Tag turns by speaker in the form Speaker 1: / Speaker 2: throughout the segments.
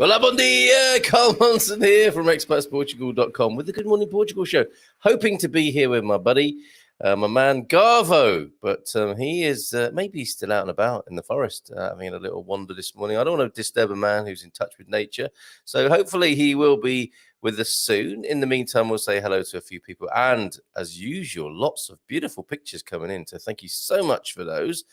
Speaker 1: Hola, bon dia. Carl Monson here from expatsportugal.com with the Good Morning Portugal show. Hoping to be here with my buddy, my man Garvo, but he is maybe still out and about in the forest, having a little wander this morning. I don't want to disturb a man who's in touch with nature, so hopefully he will be with us soon. In the meantime, we'll say hello to a few people, and as usual, lots of beautiful pictures coming in, so thank you so much for those.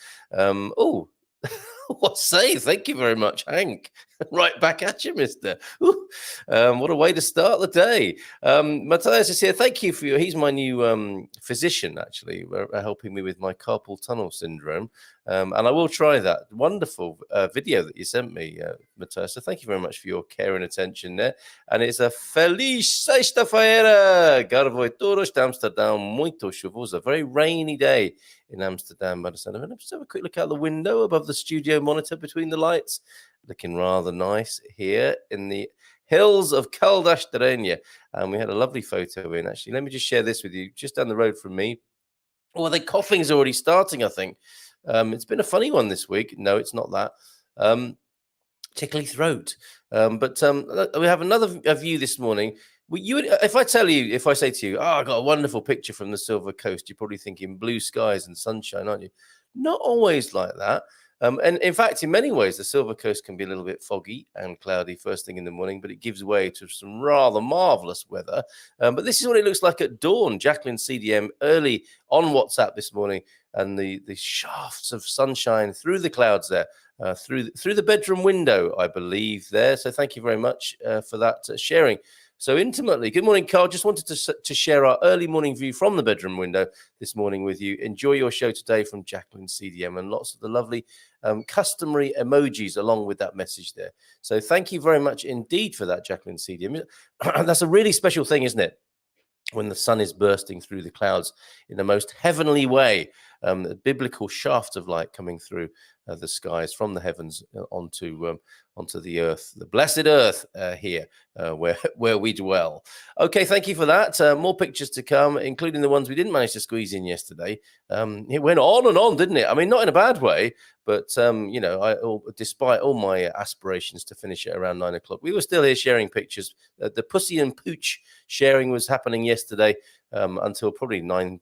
Speaker 1: What say? Thank you very much, Hank. Right back at you, mister. What a way to start the day. Matthias is here. Thank you for your... He's my new physician, actually, helping me with my carpal tunnel syndrome. And I will try that wonderful video that you sent me, Matthias. So thank you very much for your care and attention there. And it's a feliz sexta-feira. Garvo e todos de Amsterdam. Muito chuvoso. A very rainy day in Amsterdam by the sun. Let's have a quick look out the window above the studio monitor between the lights. Looking rather nice here in the hills of Caldas de Rainha. And we had a lovely photo in, actually. Let me just share this with you, just down the road from me. Oh, the coughing's already starting, I think. It's been a funny one this week. No, it's not that. Tickly throat. But we have another view this morning. If I say to you, I got a wonderful picture from the Silver Coast, you're probably thinking blue skies and sunshine, aren't you? Not always like that. And in fact, in many ways, the Silver Coast can be a little bit foggy and cloudy first thing in the morning, but it gives way to some rather marvelous weather. But this is what it looks like at dawn. Jacqueline CDM early on WhatsApp this morning, and the shafts of sunshine through the clouds there, through the bedroom window, I believe there. So thank you very much for that sharing so intimately. Good morning, Carl. Just wanted to share our early morning view from the bedroom window this morning with you. Enjoy your show today from Jacqueline CDM, and lots of the lovely customary emojis along with that message there. So thank you very much indeed for that, Jacqueline CDM. That's a really special thing, isn't it? When the sun is bursting through the clouds in the most heavenly way, a biblical shaft of light coming through the skies from the heavens onto the earth, the blessed earth here where we dwell. Okay, thank you for that. More pictures to come, including the ones we didn't manage to squeeze in yesterday. It went on and on, didn't it? I mean, not in a bad way, but despite all my aspirations to finish at around 9 o'clock, we were still here sharing pictures. The pussy and pooch sharing was happening yesterday until probably 9:20,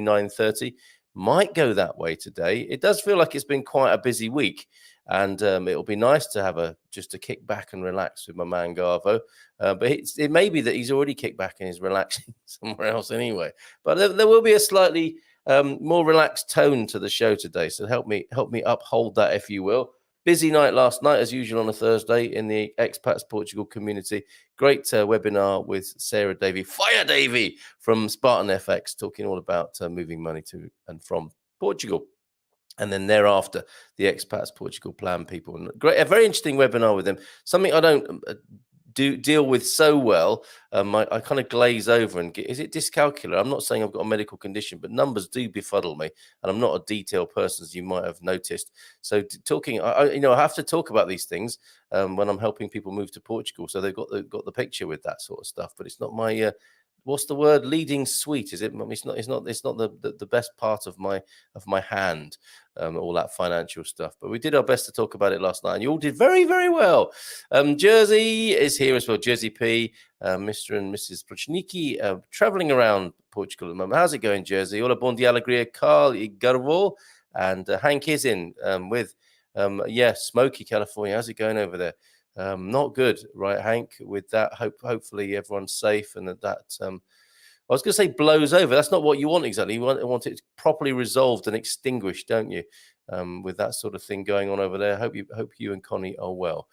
Speaker 1: 9:30. Might go that way today. It does feel like it's been quite a busy week, and it'll be nice to have just to kick back and relax with my man Garvo. But it may be that he's already kicked back and is relaxing somewhere else anyway. But there will be a slightly more relaxed tone to the show today. So help me uphold that, if you will. Busy night last night, as usual, on a Thursday in the Expats Portugal community. Great webinar with Sarah Davey, Fire Davey from Spartan FX, talking all about moving money to and from Portugal. And then thereafter, the Expats Portugal Plan people. And a very interesting webinar with them. Something I don't deal with so well. I kind of glaze over and is it dyscalculia? I'm not saying I've got a medical condition, but numbers do befuddle me, and I'm not a detailed person, as you might have noticed. So I have to talk about these things when I'm helping people move to Portugal. So they've got the picture with that sort of stuff, but it's not my what's the word? Leading suite, is it? It's not the best part of my hand, all that financial stuff. But we did our best to talk about it last night, and you all did very, very well. Jersey is here as well. Jersey P, Mr. and Mrs. Prochniki, traveling around Portugal at the moment. How's it going, Jersey? Hola, bon dia, alegria, Carl y Garvo, and Hank is in with Smoky, California. How's it going over there? Not good, right, Hank? With that, hopefully everyone's safe, and that I was going to say blows over. That's not what you want exactly. You want it properly resolved and extinguished, don't you? With that sort of thing going on over there. Hope you and Connie are well.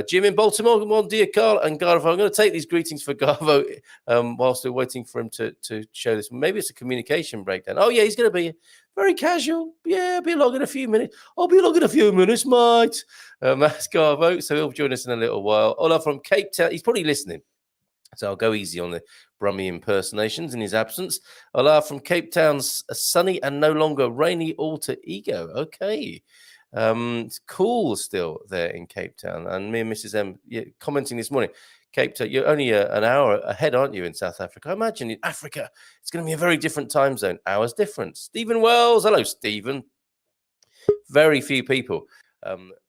Speaker 1: Jim in Baltimore, good morning, dear Carl and Garvo. I'm going to take these greetings for Garvo whilst we're waiting for him to show this. Maybe it's a communication breakdown. Oh, yeah, he's going to be very casual. Yeah, I'll be along in a few minutes. I'll be along in a few minutes, mate. That's Garvo, so he'll join us in a little while. Ola from Cape Town. He's probably listening, so I'll go easy on the Brummy impersonations in his absence. Ola from Cape Town's sunny and no longer rainy alter ego. Okay. It's cool still there in Cape Town. And me and Mrs. M commenting this morning, Cape Town, you're only an hour ahead, aren't you, in South Africa? I imagine in Africa, it's going to be a very different time zone. Hours difference. Stephen Wells. Hello, Stephen. Very few people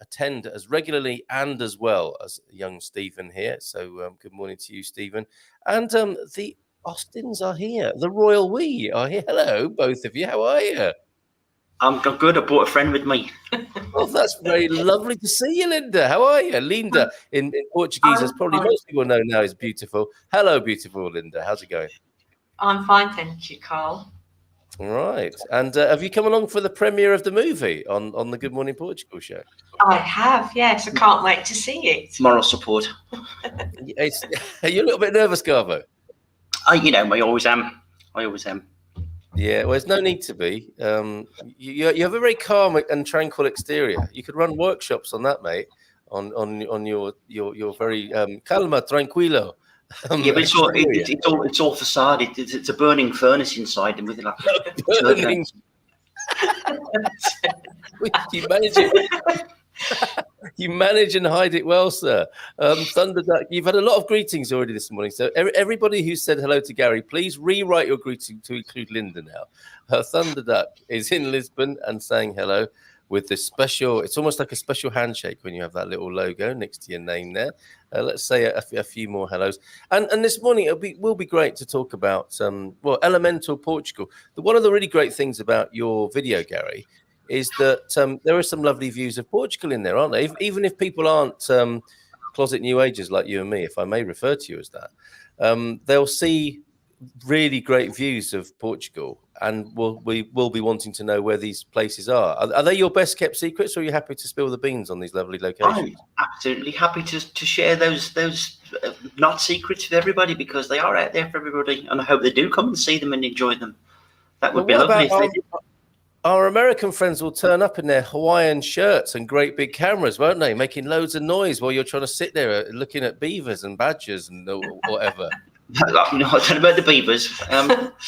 Speaker 1: attend as regularly and as well as young Stephen here. So good morning to you, Stephen. And the Austins are here. The Royal We are here. Hello, both of you. How are you?
Speaker 2: I'm good. I brought a friend with me.
Speaker 1: Oh, that's very lovely to see you, Linda. How are you? Linda in Portuguese, as probably most people know now, is beautiful. Hello, beautiful Linda. How's it going?
Speaker 3: I'm fine, thank you, Carl.
Speaker 1: All right. And have you come along for the premiere of the movie on the Good Morning Portugal show?
Speaker 3: I have, yes. I can't wait to see it.
Speaker 2: Moral support.
Speaker 1: Are you a little bit nervous, Garvo?
Speaker 2: I always am.
Speaker 1: Yeah, well, there's no need to be. You have a very calm and tranquil exterior. You could run workshops on that, mate. On your very calma, tranquilo.
Speaker 2: Yeah, but it's all facade. It's a burning furnace inside, and with like
Speaker 1: burning. You manage and hide it well, sir. Thunderduck, you've had a lot of greetings already this morning. So everybody who said hello to Gary, please rewrite your greeting to include Linda now. Thunderduck is in Lisbon and saying hello with this special, it's almost like a special handshake when you have that little logo next to your name there. Let's say a few more hellos. And this morning, it will be great to talk about, Elemental Portugal. One of the really great things about your video, Gary, is that there are some lovely views of Portugal in there, aren't there? Even if people aren't closet New Agers like you and me, if I may refer to you as that, they'll see really great views of Portugal, and we will be wanting to know where these places are. Are they your best kept secrets, or are you happy to spill the beans on these lovely locations?
Speaker 2: I'm absolutely happy to share those not secrets with everybody, because they are out there for everybody, and I hope they do come and see them and enjoy them. That would be lovely if they did.
Speaker 1: Our American friends will turn up in their Hawaiian shirts and great big cameras, won't they? Making loads of noise while you're trying to sit there looking at beavers and badgers and whatever.
Speaker 2: No, I don't know about the beavers.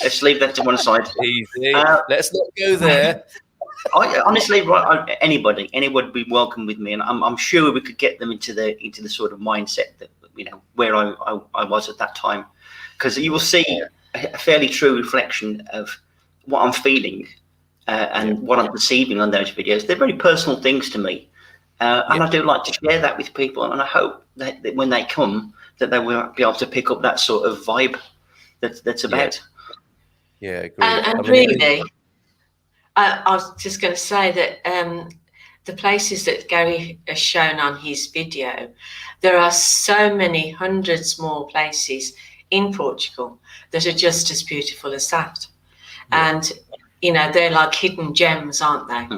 Speaker 2: Let's leave that to one side.
Speaker 1: Easy. Let's not go there.
Speaker 2: Honestly, anybody would be welcome with me, and I'm sure we could get them into the sort of mindset that where I was at that time, because you will see a fairly true reflection of what I'm feeling. And what I'm perceiving on those videos. They're very personal things to me, and I do like to share that with people, and I hope that when they come, that they will be able to pick up that sort of vibe that's about.
Speaker 1: Yeah, agree.
Speaker 3: And really, I was just going to say that the places that Gary has shown on his video, there are so many hundreds more places in Portugal that are just as beautiful as that. And they're like hidden gems, aren't they?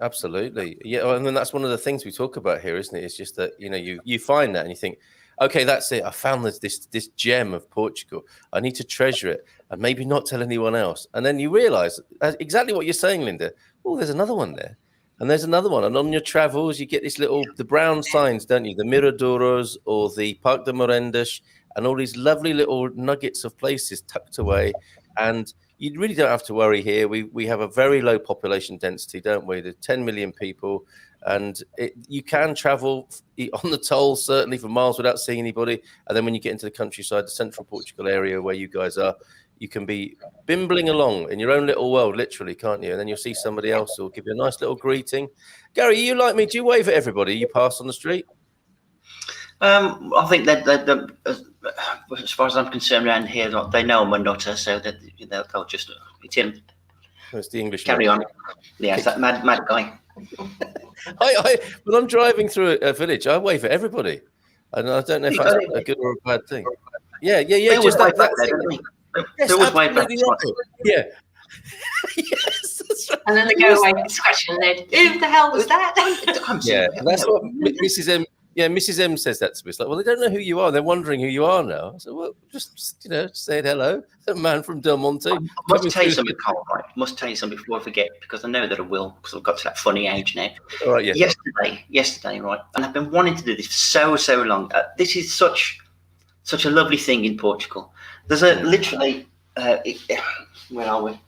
Speaker 1: Absolutely. Yeah, and then that's one of the things we talk about here, isn't it? It's just that, you find that and you think, okay, that's it. I found this gem of Portugal. I need to treasure it and maybe not tell anyone else. And then you realize exactly what you're saying, Linda. Oh, there's another one there. And there's another one. And on your travels, you get the brown signs, don't you? The Miradouros or the Parque de Morendas and all these lovely little nuggets of places tucked away. And you really don't have to worry here. We have a very low population density, don't we? There's 10 million people, and you can travel on the toll, certainly for miles without seeing anybody. And then when you get into the countryside, the central Portugal area where you guys are, you can be bimbling along in your own little world, literally, can't you? And then you'll see somebody else who'll give you a nice little greeting. Gary, you like me? Do you wave at everybody you pass on the street?
Speaker 2: I think that as far as I'm concerned, around here, they know I'm a nutter, so that they'll just it's him.
Speaker 1: It's the English.
Speaker 2: Carry on. Yeah, it's that mad guy.
Speaker 1: When I'm driving through a village, I wave at everybody, and I don't know if that's a good or a bad thing. Yeah. Just that thing. Yes,
Speaker 2: always wave back.
Speaker 1: absolutely right. Yeah. Yes, that's right.
Speaker 3: And then they go away scratching their head. Who the hell was that?
Speaker 1: Yeah, that's what Mrs. M. Yeah, Mrs. M says that to me. It's like, well, they don't know who you are. They're wondering who you are now. So, well, just saying hello, a man from Del Monte.
Speaker 2: I must tell you something, Carl. Right? I must tell you something before I forget, because I know that I will, because I've got to that funny age now.
Speaker 1: All right, yeah.
Speaker 2: Yesterday, right, and I've been wanting to do this for so long. This is such a lovely thing in Portugal. There's literally, where are we?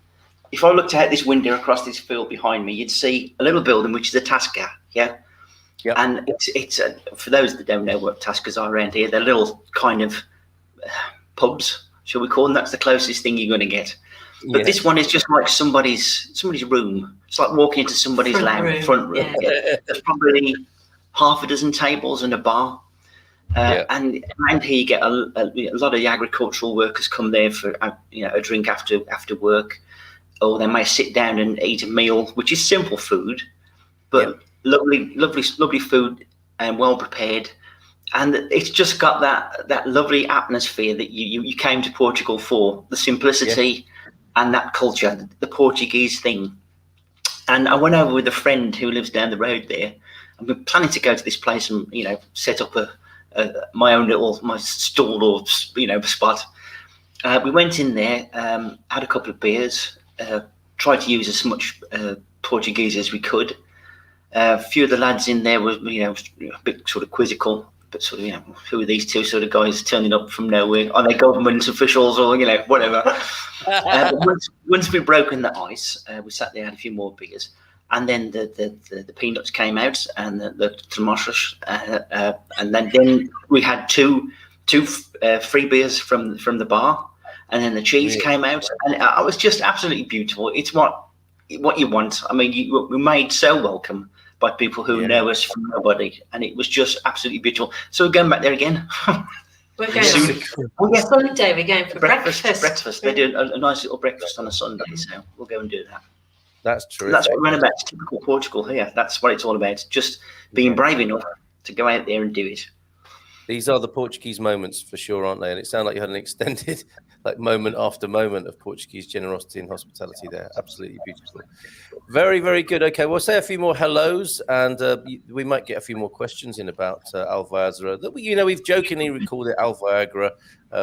Speaker 2: If I looked out this window across this field behind me, you'd see a little building which is a Tasca, yeah. Yep. And it's for those that don't know what Tascas are around here, they're little kind of pubs, shall we call them? That's the closest thing you're going to get. But this one is just like somebody's room. It's like walking into somebody's front room. Yeah. There's probably half a dozen tables and a bar. And around here you get a lot of the agricultural workers come there for a drink after work, or they may sit down and eat a meal, which is simple food, but lovely food and well prepared. And it's just got that lovely atmosphere that you came to Portugal for, the simplicity and that culture, the Portuguese thing. And I went over with a friend who lives down the road there. I've been planning to go to this place and set up my own little stall or spot. We went in there, had a couple of beers, tried to use as much Portuguese as we could. A few of the lads in there were a bit sort of quizzical, but sort of who are these two sort of guys turning up from nowhere? Are they government officials or whatever? Once we'd broken the ice, we sat there, had a few more beers, and then the peanuts came out and the tomatoes, and then we had two free beers from the bar, and then the cheese came out, and it was just absolutely beautiful. It's what you want. I mean, we made so welcome by people who know us from nobody, and it was just absolutely beautiful. So we're going back there again.
Speaker 3: We're going Sunday. We're going for breakfast.
Speaker 2: They do a nice little breakfast on a Sunday, so we'll go and do that.
Speaker 1: That's true.
Speaker 2: That's what we're about. It's typical Portugal here. That's what it's all about. Just being brave enough to go out there and do it.
Speaker 1: These are the Portuguese moments for sure, aren't they? And it sounded like you had an extended moment after moment of Portuguese generosity and hospitality there. Absolutely beautiful. Very, very good. Okay, we'll say a few more hellos, and we might get a few more questions in about Alviagra. We've jokingly called it Alviagra.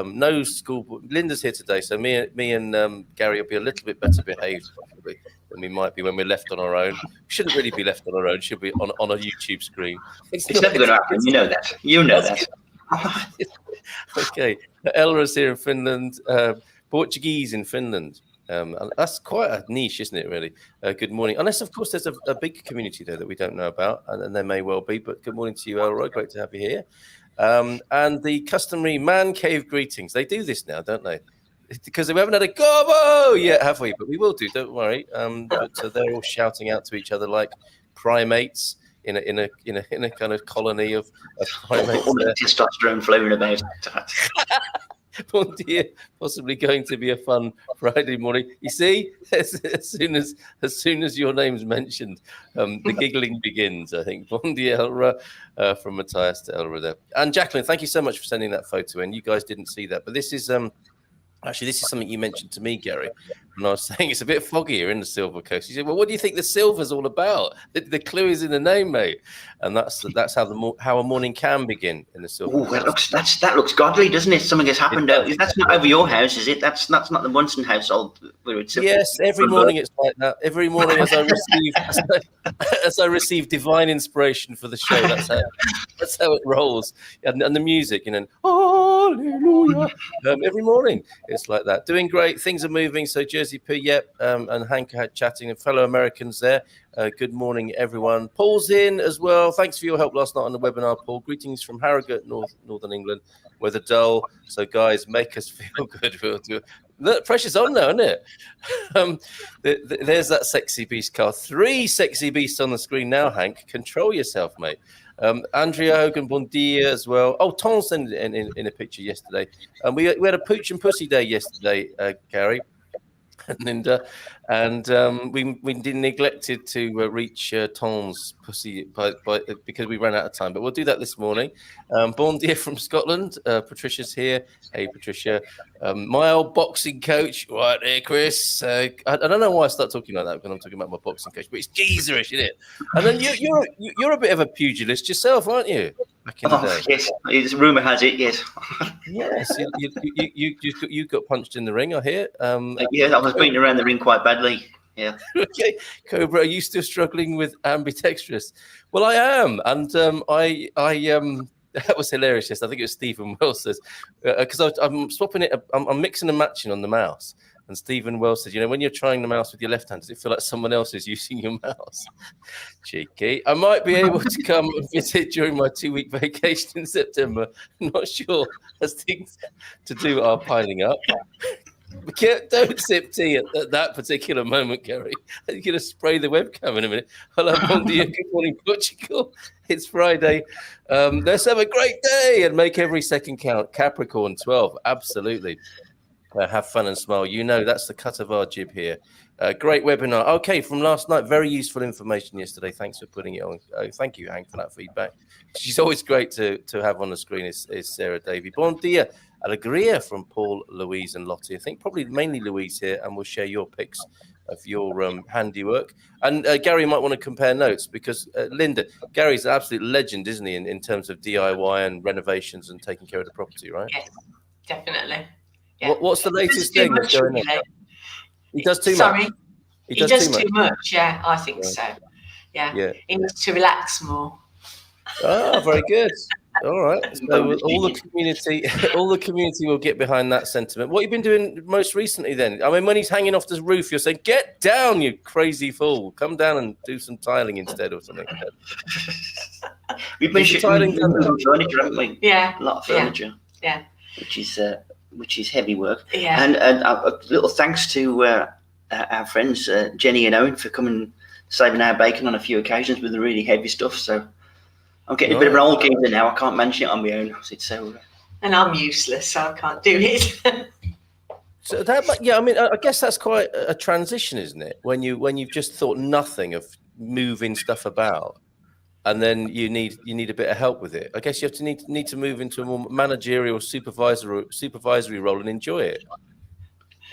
Speaker 1: No school. Linda's here today, so me and Gary will be a little bit better behaved probably than we might be when we're left on our own. We shouldn't really be left on our own. Should be on a YouTube screen. It's
Speaker 2: never going to happen. You know that. You know that.
Speaker 1: Okay, Elra's here in Finland. Portuguese in Finland. That's quite a niche, isn't it, really? Good morning. Unless, of course, there's a big community there that we don't know about, and there may well be, but good morning to you, Elra. Great to have you here. And the customary man cave greetings. They do this now, don't they? Because we haven't had a Garvo yet, have we? But we will do, don't worry. But they're all shouting out to each other like primates in a kind of colony of primates.
Speaker 2: All the testosterone flowing about.
Speaker 1: Bon dia, possibly going to be a fun Friday morning. You see, as soon as your name's mentioned, the giggling begins. I think. Bon dia, Elra, from Matthias to Elra there, and Jacqueline. Thank you so much for sending that photo in. You guys didn't see that, but this is actually, this is something you mentioned to me, Gary, when I was saying it's a bit foggy here in the Silver Coast. You said, well, what do you think the silver's all about? The clue is in the name, mate. And that's how a morning can begin in the Silver Coast.
Speaker 2: That looks godly, doesn't it? Something has happened. That's not over your house, is it? That's not the Munson household. Where it's
Speaker 1: yes, every morning it's like that. Every morning as I receive divine inspiration for the show, that's how it rolls. And the music, hallelujah. Every morning. It's like that. Doing great. Things are moving. So Jersey P, and Hank chatting and fellow Americans there. Good morning, everyone. Paul's in as well. Thanks for your help last night on the webinar, Paul. Greetings from Harrogate, Northern England. Weather dull. So, guys, make us feel good. We'll do it. The pressure's on now, isn't it? There's that sexy beast car. 3 sexy beasts on the screen now, Hank. Control yourself, mate. Andrea Hogan, bon dia as well. Oh, Tom sent in a picture yesterday. We had a pooch and pussy day yesterday, Gary. and Linda, and we neglected to reach Tom's pussy because we ran out of time. But we'll do that this morning. Bon dia from Scotland. Patricia's here. Hey, Patricia. My old boxing coach, right there, Chris. I don't know why I start talking like that when I'm talking about my boxing coach, but it's geezerish, isn't it? And then you're a bit of a pugilist yourself, aren't you? Back in the day.
Speaker 2: Yes, rumor has it. Yes.
Speaker 1: Yes, you got punched in the ring, I hear.
Speaker 2: Yeah, I was beaten around the ring quite badly. Yeah.
Speaker 1: Okay, Cobra, are you still struggling with ambidextrous? Well, I am, and I that was hilarious. Yes, I think it was Stephen Wells says because I'm swapping it. I'm mixing and matching on the mouse. And Stephen Wells said, when you're trying the mouse with your left hand, does it feel like someone else is using your mouse? Cheeky. I might be able to come and visit during my 2-week vacation in September. Not sure, as things to do are piling up. Don't sip tea at that particular moment, Gary. You're going to spray the webcam in a minute. Hello, bon dia. Good morning, Portugal. It's Friday. Let's have a great day and make every second count. Capricorn 12. Absolutely. Have fun and smile. That's the cut of our jib here. Great webinar. Okay, from last night. Very useful information yesterday. Thanks for putting it on. Thank you, Hank, for that feedback. She's always great to have on the screen is Sarah Davey. Bon dia. Alegria from Paul, Louise and Lottie. I think probably mainly Louise here, and we'll share your pics of your handiwork. And Gary might want to compare notes because, Linda, Gary's an absolute legend, isn't he, in terms of DIY and renovations and taking care of the property, right?
Speaker 3: Yes, definitely. Yeah.
Speaker 1: What's the latest thing that's going on? He does too much.
Speaker 3: Sorry, he does too much. Yeah, I think so. Yeah, he needs to relax more.
Speaker 1: Oh, very good. All right. So all the community will get behind that sentiment. What have you been doing most recently then? I mean, when he's hanging off the roof, you're saying, "Get down, you crazy fool! Come down and do some tiling instead or something."
Speaker 2: We've been tiling furniture, haven't we?
Speaker 3: Yeah,
Speaker 2: a lot of furniture.
Speaker 3: Yeah,
Speaker 2: which is heavy work.
Speaker 3: Yeah,
Speaker 2: and a little thanks to our friends Jenny and Owen for coming saving our bacon on a few occasions with the really heavy stuff. So. I'm getting a bit of an old geezer now. I can't manage it on my own.
Speaker 3: And I'm useless, so I can't do it.
Speaker 1: So I mean, I guess that's quite a transition, isn't it? When you've just thought nothing of moving stuff about, and then you need a bit of help with it. I guess you have to need to move into a more managerial, supervisory role and enjoy it.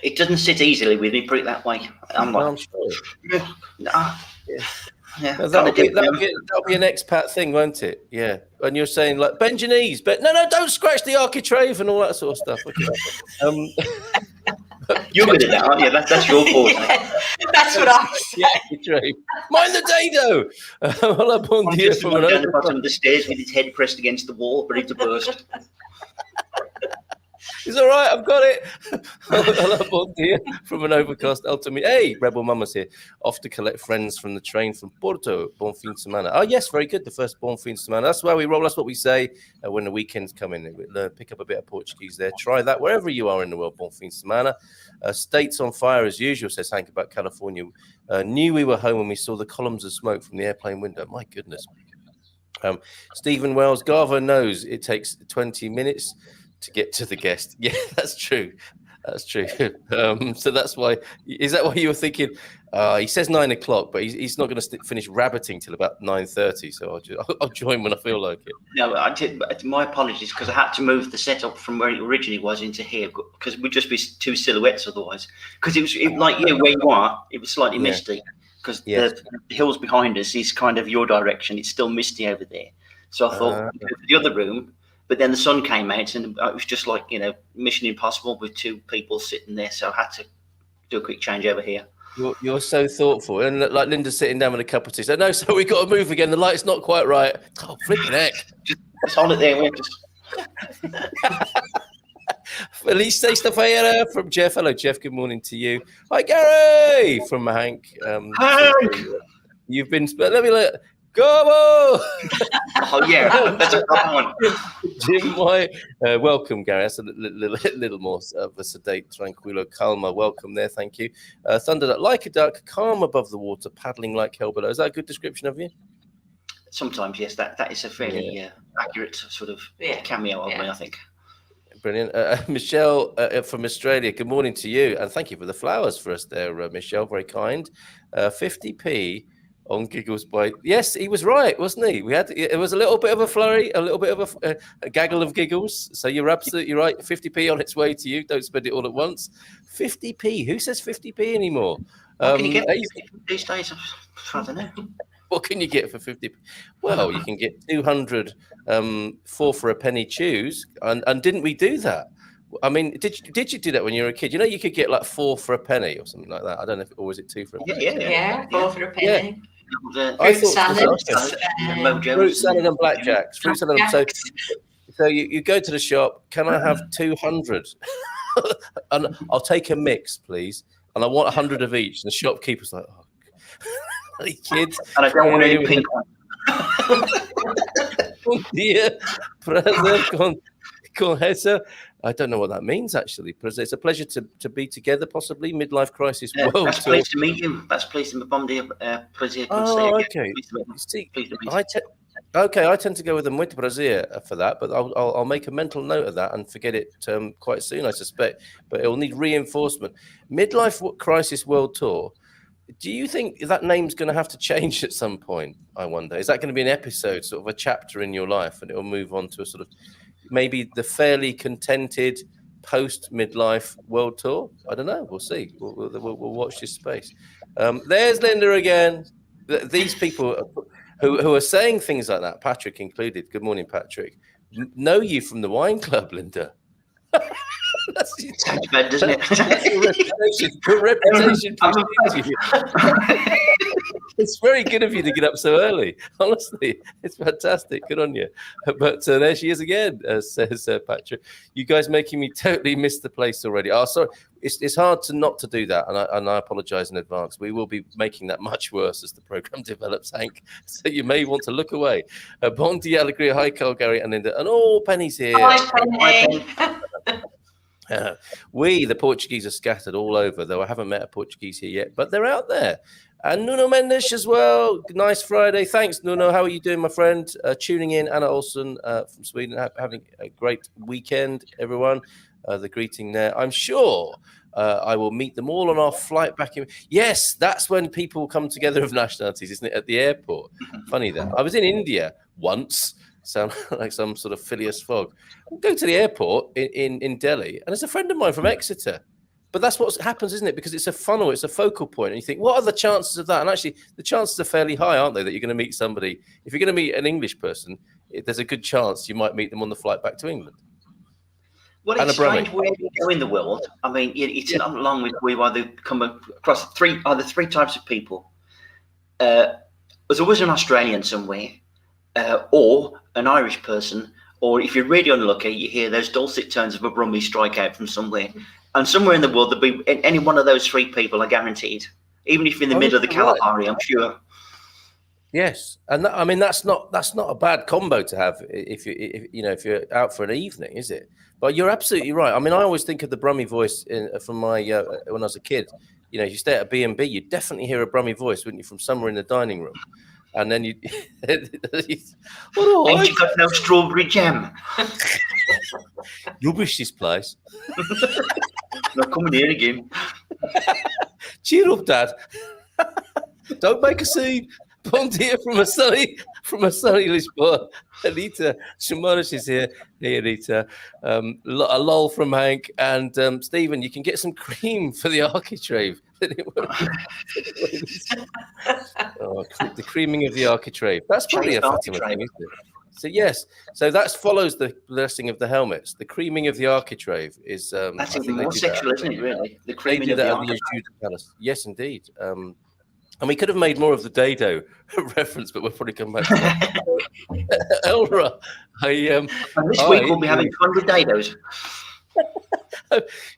Speaker 2: It doesn't sit easily with me. Put it that way.
Speaker 1: I'm sure.
Speaker 2: Yeah,
Speaker 1: that'll be an expat thing, won't it? Yeah, and you're saying like bend your knees, but no, don't scratch the architrave and all that sort of stuff. Okay.
Speaker 2: You're good at that, aren't you? That's your fault.
Speaker 3: That's what I say.
Speaker 1: Architrave. Mind the dado.
Speaker 2: I'm just down the bottom of the stairs with his head pressed against the wall, ready to burst.
Speaker 1: It's all right, I've got it. Hello, bon dia from an overcast Altamira. Hey, Rebel Mama's here. Off to collect friends from the train from Porto. Bon fin de semana. Oh, yes, very good. The first bon fin de semana. That's where we roll. That's what we say when the weekends come in. We'll pick up a bit of Portuguese there. Try that wherever you are in the world. Bon fin de semana. States on fire as usual, says Hank about California. Knew we were home when we saw the columns of smoke from the airplane window. My goodness. Stephen Wells, Garvo knows it takes 20 minutes to get to the guest. Yeah, that's true. So that's why. Is that why you were thinking? He says 9 o'clock, but he's not going to finish rabbiting till about 9:30. So I'll join when I feel like it.
Speaker 2: No, I did. My apologies because I had to move the setup from where it originally was into here because we'd just be two silhouettes otherwise. Because it like where you are, it was slightly misty because the hills behind us is kind of your direction. It's still misty over there. So I thought the other room. But then the sun came out, and it was just like, Mission Impossible with two people sitting there. So I had to do a quick change over here.
Speaker 1: You're so thoughtful. And like Linda's sitting down with a cup of tea. So, no, so we got to move again. The light's not quite right. Oh, flipping heck.
Speaker 2: Just hold it there.
Speaker 1: Feliz Sexta-feira from Jeff. Hello, Jeff. Good morning to you. Hi, Gary from Hank.
Speaker 2: Hank!
Speaker 1: You've been... Let me let... Garvo!
Speaker 2: Oh, yeah, that's a proper one.
Speaker 1: Jim White. Welcome, Gary. That's a little more of a sedate, tranquilo, calma. Welcome there, thank you. Thunder, like a duck, calm above the water, paddling like hell below. Is that a good description of you?
Speaker 2: Sometimes, yes. That is a fairly accurate sort of cameo of me, I think.
Speaker 1: brilliant. Michelle from Australia, good morning to you. And thank you for the flowers for us there, Michelle. Very kind. 50p on giggles by... Yes, he was right, wasn't he? It was a little bit of a flurry, a little bit of a gaggle of giggles. So you're absolutely right. 50p on its way to you. Don't spend it all at once. 50p. Who says 50p anymore?
Speaker 2: What can you get these days? I don't know.
Speaker 1: What can you get for 50? Well, you can get 200 4 for a penny choose. And didn't we do that? I mean, did you do that when you were a kid? You know, you could get like 4 for a penny or something like that. I don't know if, or was it 2 for a penny?
Speaker 3: Yeah, 4 for a penny.
Speaker 1: Fruit salad and blackjacks. Fruit salad. So you go to the shop. Can I have 200? And I'll take a mix, please. And I want 100 of each. And the shopkeeper's like, oh, kids.
Speaker 2: And I don't want any pink one.
Speaker 1: I don't know what that means, actually. It's a pleasure to be together, possibly. Midlife crisis world.
Speaker 2: That's pleased to meet you. That's pleased to meet you.
Speaker 1: Oh, okay. I tend to go with the muito prazer for that, but I'll make a mental note of that and forget it quite soon, I suspect. But it will need reinforcement. Midlife crisis world tour. Do you think that name's going to have to change at some point? I wonder. Is that going to be an episode, sort of a chapter in your life, and it will move on to a sort of maybe the fairly contented post midlife world tour? I don't know. We'll see. We'll watch this space. There's Linda again. These people who are saying things like that, Patrick included. Good morning, Patrick. Know you from the wine club, Linda.
Speaker 2: Sounds bad, doesn't it?
Speaker 1: Good reputation. It's very good of you to get up so early. Honestly, it's fantastic. Good on you. But there she is again, says Patrick. You guys making me totally miss the place already. Oh, sorry. It's hard not to do that, and I apologise in advance. We will be making that much worse as the programme develops, Hank. So you may want to look away. Bon dia, alegria. Hi, Carl, Gary, and Linda. And all Penny's here.
Speaker 3: Hi, Penny.
Speaker 1: We, the Portuguese, are scattered all over, though I haven't met a Portuguese here yet, but they're out there. And Nuno Mendes as well. Nice Friday. Thanks, Nuno. How are you doing, my friend? Tuning in, Anna Olsen from Sweden. Having a great weekend, everyone. The greeting there. I'm sure I will meet them all on our flight back in. Yes, that's when people come together of nationalities, isn't it? At the airport. Funny that. I was in India once. Sound like some sort of Phileas Fogg. We'll go to the airport in Delhi, and there's a friend of mine from Exeter. But that's what happens, isn't it? Because it's a funnel, it's a focal point. And you think, what are the chances of that? And actually, the chances are fairly high, aren't they, that you're going to meet somebody. If you're going to meet an English person, there's a good chance you might meet them on the flight back to England.
Speaker 2: Well, it's strange where you go in the world. I mean, it's not long with we either come across three types of people. There's always an Australian somewhere, or an Irish person, or if you're really unlucky, you hear those dulcet tones of a Brummie strike out from somewhere. And somewhere in the world, there'll be any one of those 3 people are guaranteed, even if you're in the middle of the Kalahari, I'm sure.
Speaker 1: Yes, and I mean that's not a bad combo to have if you're out for an evening, is it? But you're absolutely right. I mean, I always think of the Brummie voice from my when I was a kid. You know, if you stay at a B&B, you'd definitely hear a Brummie voice, wouldn't you, from somewhere in the dining room? And then you
Speaker 2: you got no strawberry jam.
Speaker 1: Rubbish, this place.
Speaker 2: Not coming here again.
Speaker 1: Cheer up, Dad. Don't make a scene. Bon dia from a sunny Lisboa. Anita Shimonis is here. Hey, Anita. A lol from Hank. And Stephen, you can get some cream for the architrave. The creaming of the architrave. That's probably a Fatima thing, isn't it? So yes, so that follows the blessing of the helmets. The creaming of the architrave is.
Speaker 2: That's even more sexual, isn't it? Really, the creaming of the architrave.
Speaker 1: Palace. Yes, indeed. And we could have made more of the dado reference, but we'll probably come back to that. Elra,
Speaker 2: and this week we'll be having 100 dados.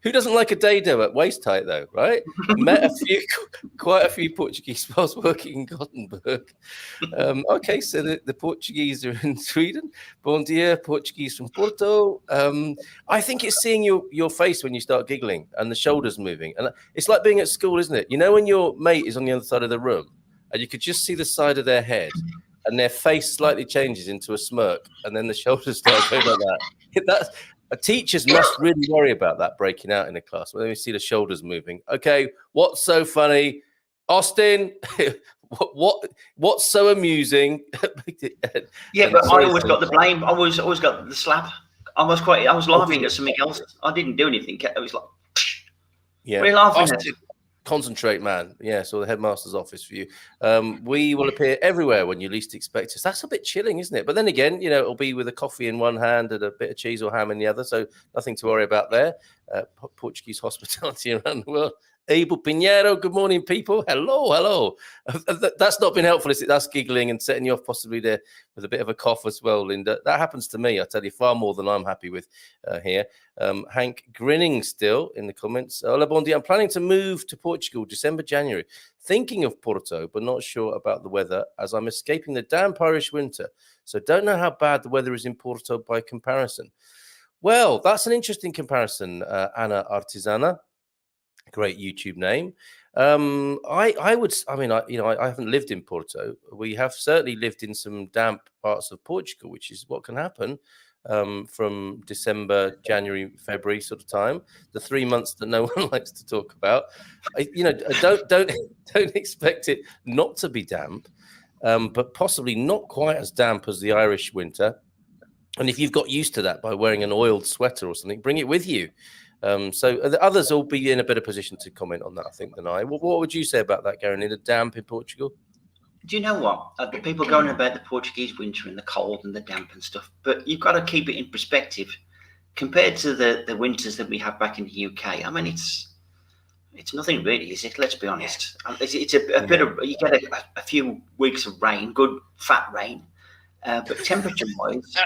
Speaker 1: Who doesn't like a dado at waist height, though, right? Met quite a few Portuguese whilst working in Gothenburg. Okay, so the Portuguese are in Sweden. Bon dia, Portuguese from Porto. I think it's seeing your face when you start giggling and the shoulders moving. And it's like being at school, isn't it? You know when your mate is on the other side of the room and you could just see the side of their head and their face slightly changes into a smirk and then the shoulders start going like that. Teachers must really worry about that breaking out in a class. Let me see the shoulders moving. Okay, what's so funny, Austin? What's so amusing?
Speaker 2: Yeah, but I always got the blame. I always got the slap. I was laughing at something else. I didn't do anything. It was like,
Speaker 1: yeah,
Speaker 2: we're laughing
Speaker 1: Austin,
Speaker 2: at.
Speaker 1: Concentrate, man. Yeah, so the headmaster's office for you. We will appear everywhere when you least expect us. That's a bit chilling, isn't it? But then again, it'll be with a coffee in one hand and a bit of cheese or ham in the other, so nothing to worry about there. Portuguese hospitality around the world. Abel Pinheiro, good morning, people. Hello. That's not been helpful, is it? That's giggling and setting you off possibly there with a bit of a cough as well, Linda. That happens to me, I tell you, far more than I'm happy with here. Hank grinning still in the comments. Hola, bon dia. I'm planning to move to Portugal December, January. Thinking of Porto, but not sure about the weather as I'm escaping the damp Irish winter. So don't know how bad the weather is in Porto by comparison. Well, that's an interesting comparison, Anna Artisana. Great YouTube name. I haven't lived in Porto. We have certainly lived in some damp parts of Portugal, which is what can happen from December, January, February sort of time, the 3 months that no one likes to talk about. Don't expect it not to be damp, but possibly not quite as damp as the Irish winter. And if you've got used to that by wearing an oiled sweater or something, bring it with you. So the others will be in a better position to comment on that, I think, than I. What would you say about that, Garen? In the damp in Portugal?
Speaker 2: Do you know what? People going about the Portuguese winter and the cold and the damp and stuff, but you've got to keep it in perspective compared to the winters that we have back in the UK. I mean, it's nothing really, is it? Let's be honest. It's a bit of, you get a few weeks of rain, good fat rain, but temperature-wise,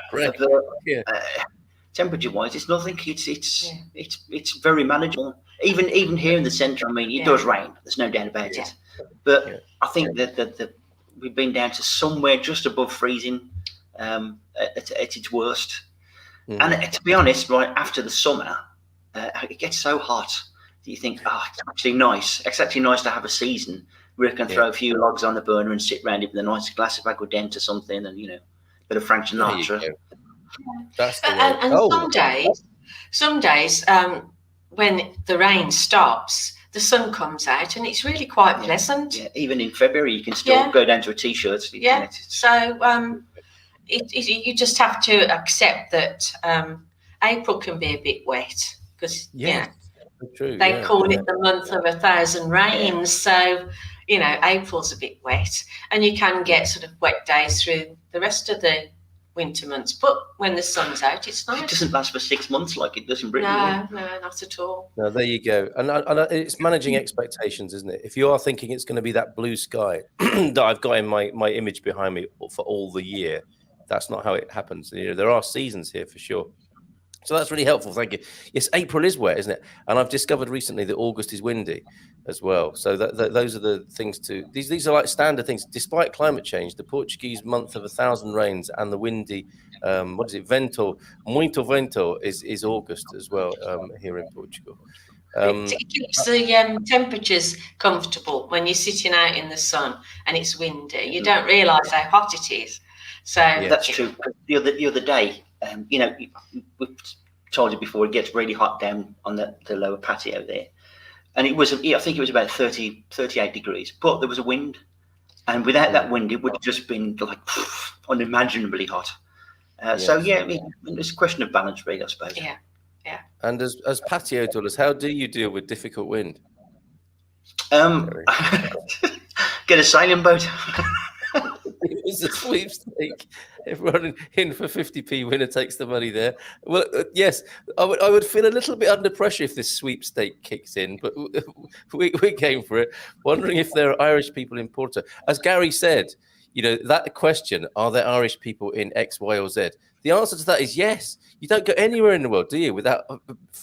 Speaker 2: temperature-wise, it's nothing. It's very manageable. Even here in the centre, I mean, it does rain. There's no doubt about it. But I think that we've been down to somewhere just above freezing at its worst. And to be honest, right after the summer, it gets so hot that you think, it's actually nice. It's actually nice to have a season where you can throw a few logs on the burner and sit around it with a nice glass of aguardente or something, and a bit of Frank Sinatra.
Speaker 3: That's the way. And some days, when the rain stops, the sun comes out, and it's really quite pleasant. Yeah,
Speaker 2: even in February, you can still go down to a t-shirt.
Speaker 3: So you just have to accept that April can be a bit wet because they call it the month of 1,000 rains. So April's a bit wet, and you can get sort of wet days through the rest of the winter months, but when the sun's out, it's nice.
Speaker 2: It doesn't last for 6 months like it does in Britain.
Speaker 3: No, not at all.
Speaker 1: No, there you go. And it's managing expectations, isn't it? If you are thinking it's going to be that blue sky that I've got in my image behind me for all the year, that's not how it happens. There are seasons here for sure. So that's really helpful. Thank you. Yes, April is wet, isn't it? And I've discovered recently that August is windy as well. So those are the things these are like standard things. Despite climate change, the Portuguese month of 1,000 rains and the windy, vento, muito vento is August as well here in Portugal.
Speaker 3: It keeps the temperatures comfortable when you're sitting out in the sun and it's windy. You don't realise how hot it is. So
Speaker 2: that's true. The other day, we've told you before, it gets really hot down on the lower patio there. And it was, I think it was about 38 degrees, but there was a wind. And without that wind, it would have just been like unimaginably hot. So, it's a question of balance, really, I suppose.
Speaker 3: Yeah.
Speaker 1: And as patio dwellers, how do you deal with difficult wind?
Speaker 2: Get a sailing boat.
Speaker 1: It was a sweepstake. Everyone in for 50p, winner takes the money there. Well, yes, I would feel a little bit under pressure if this sweepstake kicks in, but we came for it, wondering if there are Irish people in Porto. As Gary said, that question, are there Irish people in X, Y, or Z? The answer to that is yes. You don't go anywhere in the world, do you, without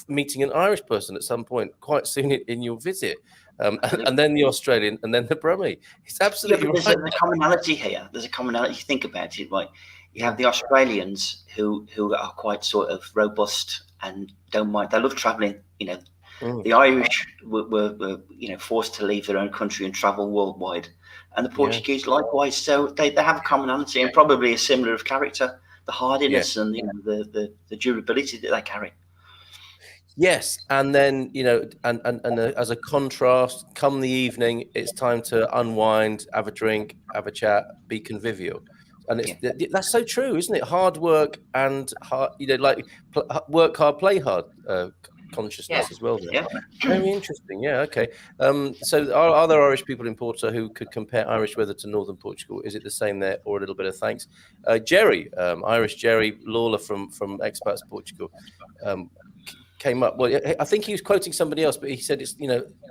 Speaker 1: meeting an Irish person at some point quite soon in your visit. And then the Australian, and then the Brummie. It's absolutely right.
Speaker 2: There's a commonality here. There's a commonality. You think about it, right? You have the Australians who are quite sort of robust and don't mind. They love travelling. The Irish were forced to leave their own country and travel worldwide, and the Portuguese likewise. So they have a commonality and probably a similar of character. hardiness and the durability that they carry.
Speaker 1: Yes, and then and as a contrast, come the evening, it's time to unwind, have a drink, have a chat, be convivial, and that's so true, isn't it? Hard work and hard, work hard, play hard. Consciousness as well. There.
Speaker 2: Yeah,
Speaker 1: very interesting. Yeah, okay. So, are there Irish people in Porto who could compare Irish weather to northern Portugal? Is it the same there, or a little bit of thanks? Jerry, Irish Jerry Lawler from Expats Portugal. Came up. Well, I think he was quoting somebody else, but he said it's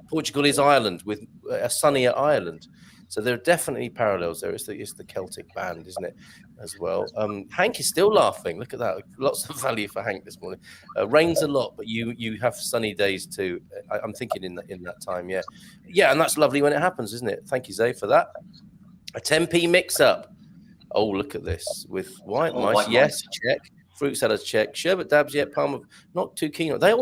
Speaker 1: Portugal is Ireland with a sunnier Ireland, so there are definitely parallels there. It's the Celtic band, isn't it, as well? Hank is still laughing. Look at that. Lots of value for Hank this morning. Rains a lot, but you have sunny days too. I'm thinking in that time, yeah, and that's lovely when it happens, isn't it? Thank you, Zay, for that. A 10p mix up. Oh, look at this with white mice. Yes, check. Fruit salads, check. Sherbet dabs, Palmer, not too keen on. I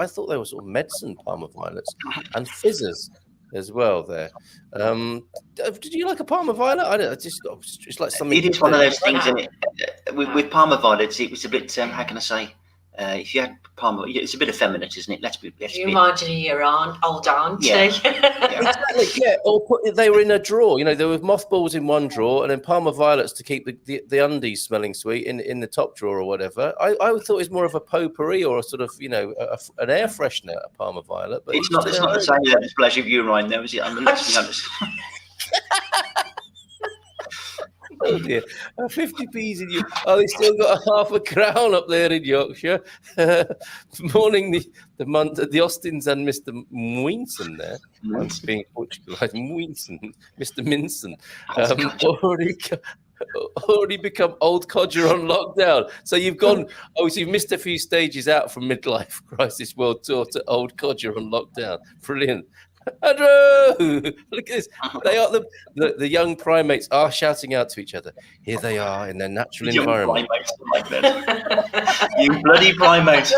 Speaker 1: thought they were sort of medicine Parma violets and fizzers as well there. Did you like a Parma violet? I don't. It's like something.
Speaker 2: It is one of those things, isn't it? With Parma violets, it was a bit. How can I say? If you had Parma, it's a bit effeminate, isn't it? Let's be.
Speaker 3: You reminded me of your old aunt.
Speaker 2: Yeah.
Speaker 1: Exactly. Yeah. Or they were in a drawer. There were mothballs in one drawer, and then Parma violets to keep the undies smelling sweet in the top drawer or whatever. I thought it was more of a potpourri or a sort of an air freshener, a Parma violet. But
Speaker 2: it's not the same splash of urine, though, is it? Let's be honest.
Speaker 1: Oh dear, 50p's in you. Oh, they still got a half a crown up there in Yorkshire. Morning, the Austins and Mr. Mwinson there. I'm being Portugal, Mwinson, Mr. Minson. Already become old codger on lockdown. So you've gone. So you've missed a few stages out from midlife crisis world tour to old codger on lockdown. Brilliant. Andrew, look at this. They are the young primates are shouting out to each other. Here they are in their natural environment.
Speaker 2: Primates like that. You bloody primates.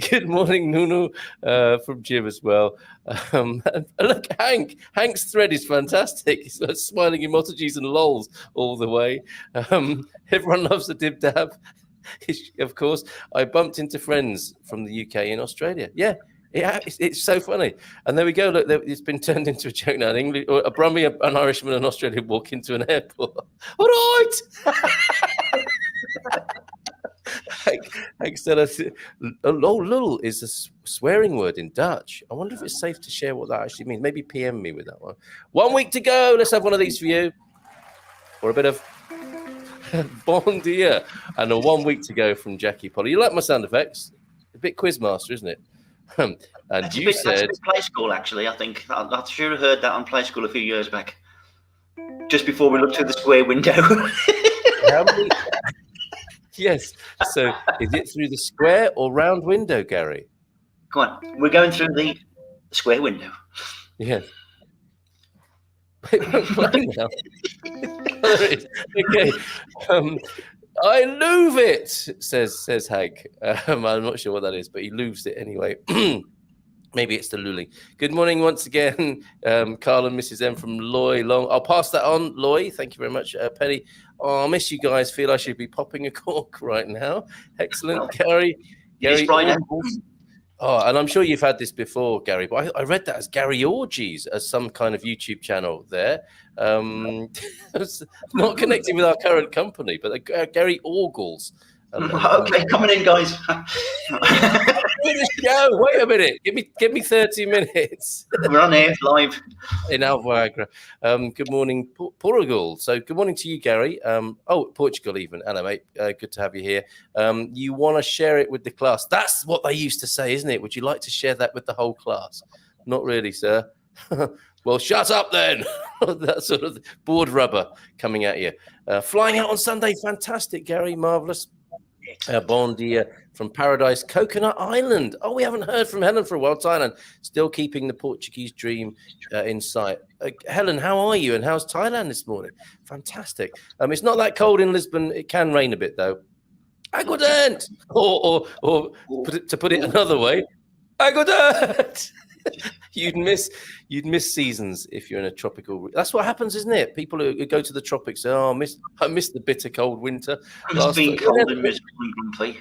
Speaker 1: Good morning, Nunu, from Jim as well. And look, Hank's thread is fantastic. He's smiling emojis and lols all the way. Everyone loves the dib dab. Of course, I bumped into friends from the UK in Australia. Yeah, it's so funny. And there we go. Look, it's been turned into a joke now. In English, or a Brummie, an Irishman, and an Australian walk into an airport. All right. Hank said, "Lul is a swearing word in Dutch. I wonder if it's safe to share what that actually means. Maybe PM me with that one. 1 week to go. Let's have one of these for you, or a bit of." Bon dia, and a 1 week to go from Jackie Polly. You like my sound effects? A bit Quizmaster, isn't it? And that's you said
Speaker 2: that's a bit Play School, actually. I think I sure have heard that on Play School a few years back, just before we looked through the square window.
Speaker 1: Yes. So, is it through the square or round window, Gary?
Speaker 2: Go on. We're going through the square window.
Speaker 1: Yes. It won't play now. Okay. I love it, says Hank. I'm not sure what that is, but he loves it anyway. Maybe it's the luling. Good morning once again, Carl and Mrs. M from Loy Long. I'll pass that on, Loy. Thank you very much, Penny. Oh, I miss you guys. Feel I should be popping a cork right now. Excellent, Gary. Oh, and I'm sure you've had this before, Gary, but I read that as Gary Orgies as some kind of YouTube channel there. Not connecting with our current company, but Gary Orgles.
Speaker 2: Okay, coming in, guys.
Speaker 1: Wait a minute. Give me 30 minutes.
Speaker 2: We're on air live
Speaker 1: in Alvagra. Good morning, Portugal. So good morning to you, Gary. Portugal even. Hello, mate. Good to have you here. You want to share it with the class. That's what they used to say, isn't it? Would you like to share that with the whole class? Not really, sir. Well, shut up then. That sort of board rubber coming at you. Flying out on Sunday. Fantastic, Gary. Marvellous. Bon dia from Paradise Coconut Island. Oh, we haven't heard from Helen for a while. Thailand still keeping the Portuguese dream in sight. Helen, how are you? And how's Thailand this morning? Fantastic. It's not that cold in Lisbon. It can rain a bit though. Aguardent. Or to put it another way, Aguardent. You'd miss seasons if you're in a tropical. That's what happens, isn't it? People who go to the tropics say, "Oh, I miss the bitter cold winter."
Speaker 2: It's been cold and miserable and grumpy.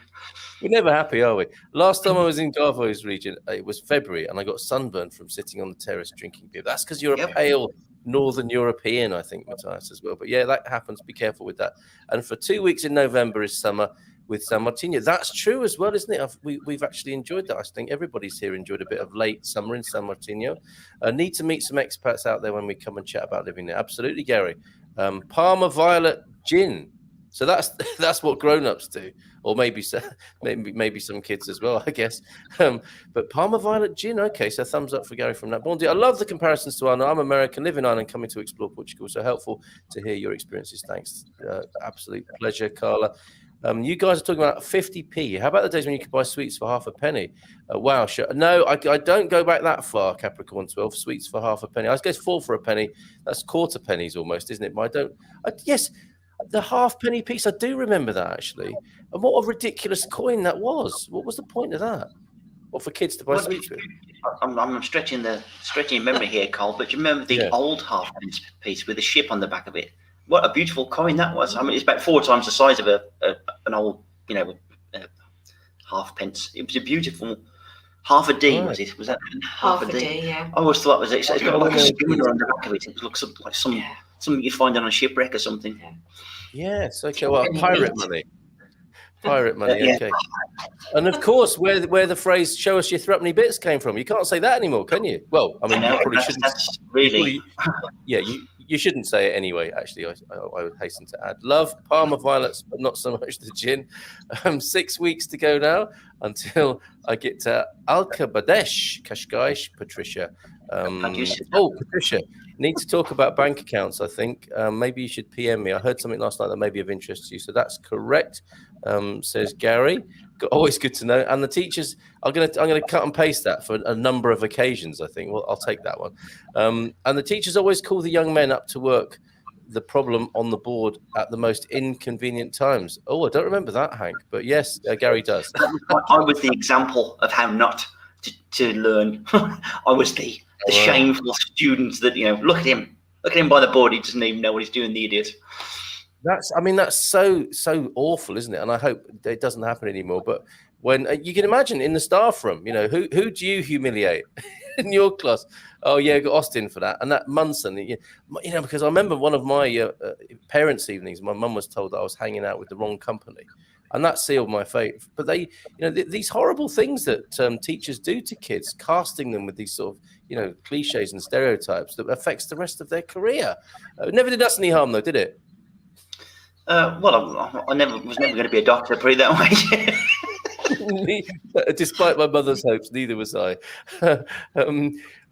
Speaker 1: We're never happy, are we? Last time I was in Garvo's region, it was February, and I got sunburned from sitting on the terrace drinking beer. That's because you're a pale Northern European, I think, Matthias, as well. But yeah, that happens. Be careful with that. And for 2 weeks in November is summer with San Martino. That's true as well, isn't it? We've actually enjoyed that. I think everybody's here enjoyed a bit of late summer in San Martino. Need to meet some expats out there when we come and chat about living there. Absolutely, Gary. Parma Violet Gin. So that's what grown-ups do, or maybe some kids as well, I guess. But Parma Violet Gin, okay. So thumbs up for Gary from that. Bondi, I love the comparisons to Ireland. I'm American, live in Ireland, coming to explore Portugal. So helpful to hear your experiences. Thanks, absolute pleasure, Carla. You guys are talking about 50p. How about the days when you could buy sweets for half a penny? Wow, sure. No, I don't go back that far, Capricorn 12. Sweets for half a penny. I guess 4 for a penny. That's quarter pennies almost, isn't it? But yes. The half penny piece, I do remember that actually. And what a ridiculous coin that was. What was the point of that? What, for kids to buy sweets with?
Speaker 2: I'm stretching memory here, Carl, but you remember the old half penny piece with a ship on the back of it? What a beautiful coin that was. I mean, it's about 4 times the size of an old, half pence. It was a beautiful half a D, was it? Was that half a D? Yeah. I always thought it was. It's got like a schooner on the back of it. It looks like something you'd find on a shipwreck or something.
Speaker 1: Yes. Okay. Well, pirate money. Pirate money. Okay. And of course, where the phrase "show us your threepenny bits" came from. You can't say that anymore, can you? Well, I mean, you probably shouldn't.
Speaker 2: That's really.
Speaker 1: You shouldn't say it anyway. Actually, I would hasten to add. Love Parma Violets, but not so much the gin. 6 weeks to go now until I get to Alcabadesh, Kashkaish, Patricia. Patricia, need to talk about bank accounts, I think. Maybe you should PM me. I heard something last night that may be of interest to you. So that's correct, says Gary. Always good to know. And the teachers, I'm going to cut and paste that for a number of occasions, I think. Well, I'll take that one. And the teachers always call the young men up to work the problem on the board at the most inconvenient times. Oh, I don't remember that, Hank. But yes, Gary does.
Speaker 2: I was the example of how not to learn. I was the shameful student that, look at him by the board. He doesn't even know what he's doing, the idiot.
Speaker 1: That's so awful, isn't it? And I hope it doesn't happen anymore. But when you can imagine in the staff room, who do you humiliate in your class? Oh yeah, got Austin for that, and that Munson, because I remember one of my parents' evenings, my mum was told that I was hanging out with the wrong company, and that sealed my fate. But they, these horrible things that teachers do to kids, casting them with these sort of cliches and stereotypes that affects the rest of their career. It never did us any harm, though, did it?
Speaker 2: Well, I was never going to be a doctor, put it that way.
Speaker 1: Despite my mother's hopes, neither was I.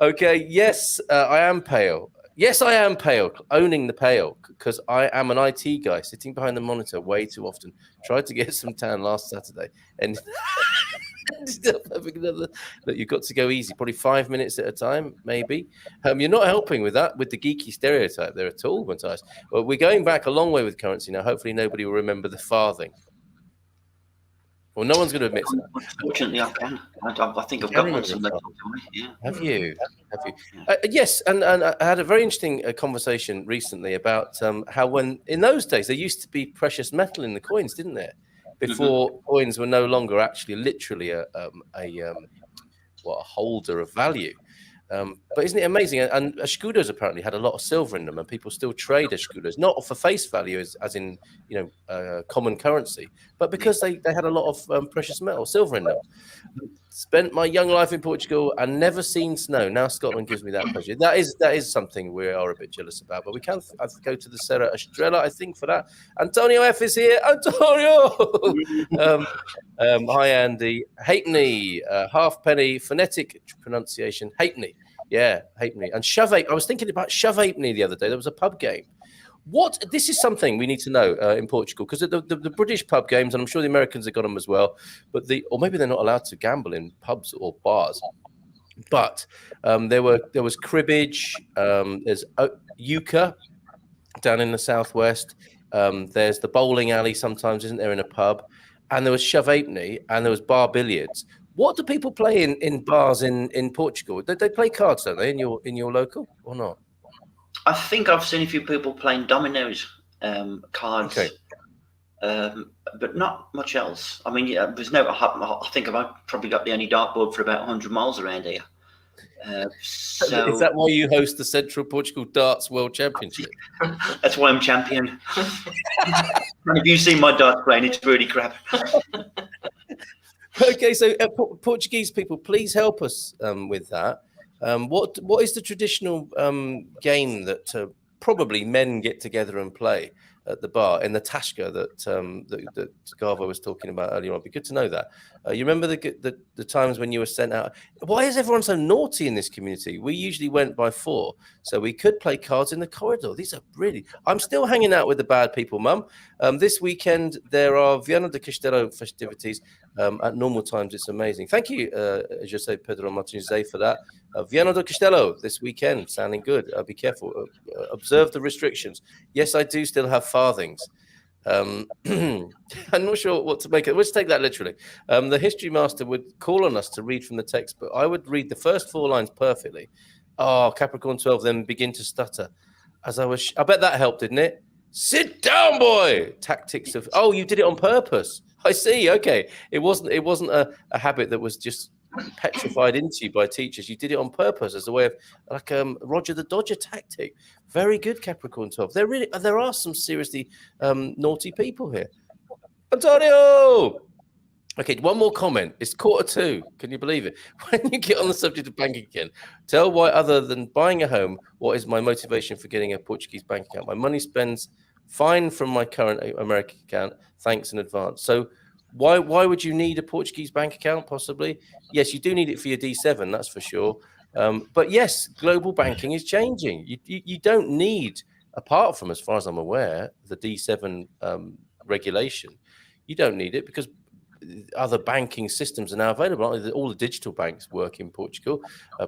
Speaker 1: Okay, yes, I am pale. Yes, I am pale, owning the pale, because I am an IT guy sitting behind the monitor way too often. Tried to get some tan last Saturday and ended up having another. Look, you've got to go easy, probably 5 minutes at a time, maybe. You're not helping with that, with the geeky stereotype there at all, Matthias. Well, we're going back a long way with currency now. Hopefully nobody will remember the farthing. Well, no one's going to admit to that.
Speaker 2: Unfortunately, I can. I think I've got one somewhere. Yeah.
Speaker 1: Have you? Yes, and I had a very interesting conversation recently about how when in those days there used to be precious metal in the coins, didn't there? Before coins were no longer actually literally a holder of value. But isn't it amazing? And escudos apparently had a lot of silver in them, and people still trade escudos, not for face value as in common currency, but because they had a lot of precious metal, silver in them. Spent my young life in Portugal and never seen snow. Now Scotland gives me that pleasure. That is something we are a bit jealous about, but we can go to the Serra Estrella, I think, for that. Antonio F is here. Antonio! Hi, Andy. Halfpenny, halfpenny, phonetic pronunciation. Halfpenny. Yeah, halfpenny. And shove I was thinking about shove halfpenny the other day. There was a pub game. This is something we need to know in Portugal, because the British pub games, and I'm sure the Americans have got them as well, but or maybe they're not allowed to gamble in pubs or bars. But there was cribbage, there's euchre down in the southwest. There's the bowling alley sometimes, isn't there, in a pub? And there was shove halfpenny, and there was bar billiards. What do people play in bars in Portugal? They play cards, don't they, in your local or not?
Speaker 2: I think I've seen a few people playing dominoes, cards,
Speaker 1: Okay.
Speaker 2: but not much else. I mean, there's no. I think I've probably got the only dartboard for about 100 miles around here. So
Speaker 1: Is that why you host the Central Portugal Darts World Championship?
Speaker 2: That's why I'm champion. And if you've seen my darts playing, it's really crap.
Speaker 1: Okay, so Portuguese people, please help us with that. What is the traditional game that probably men get together and play at the bar in the Tashka that Garvo was talking about earlier on? It'd be good to know that. You remember the times when you were sent out? Why is everyone so naughty in this community? We usually went by 4, so we could play cards in the corridor. These are really. I'm still hanging out with the bad people, Mum. This weekend there are Viana de Castelo festivities at normal times. It's amazing. Thank you, Jose Pedro Martinez, for that. Viana do Castelo this weekend, sounding good. Be careful. Observe the restrictions. Yes, I do still have farthings. I'm not sure what to make it. Let's take that literally. The history master would call on us to read from the textbook. I would read the first 4 lines perfectly. Oh, Capricorn 12, then begin to stutter. I bet that helped, didn't it? Sit down, boy. Tactics of. Oh, you did it on purpose. I see. Okay, it wasn't a habit that was just petrified into you by teachers. You did it on purpose as a way of like Roger the Dodger tactic. Very good, Capricorn 12. There are some seriously naughty people here. Antonio. Okay, one more comment. It's 1:45. Can you believe it? When you get on the subject of banking again, tell why, other than buying a home, what is my motivation for getting a Portuguese bank account? My money spends fine from my current American account. Thanks in advance. So why would you need a Portuguese bank account? Possibly. Yes, you do need it for your D7, that's for sure. But yes, global banking is changing. You don't need, apart from, as far as I'm aware, the D7 regulation, you don't need it because other banking systems are now available. All the digital banks work in Portugal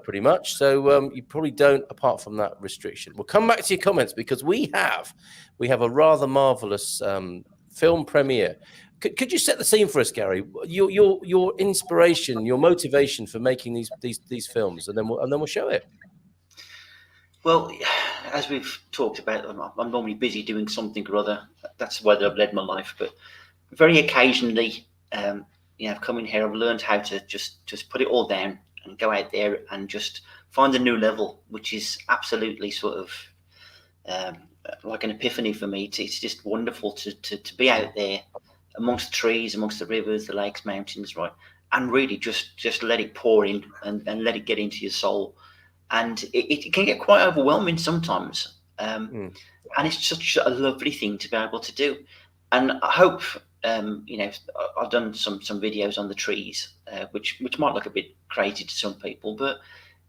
Speaker 1: pretty much. So you probably don't, apart from that restriction. We'll come back to your comments because we have a rather marvelous film premiere. Could you set the scene for us, Gary? Your inspiration, your motivation for making these films, and then we'll show it.
Speaker 2: Well, as we've talked about, I'm normally busy doing something or other. That's the way that I've led my life. But very occasionally, I've come in here. I've learned how to just put it all down and go out there and just find a new level, which is absolutely sort of like an epiphany for me. It's just wonderful to be out there amongst the trees, amongst the rivers, the lakes, mountains, right? And really just let it pour in and let it get into your soul. And it can get quite overwhelming sometimes. And it's such a lovely thing to be able to do. And I hope, I've done some videos on the trees, which might look a bit crazy to some people, but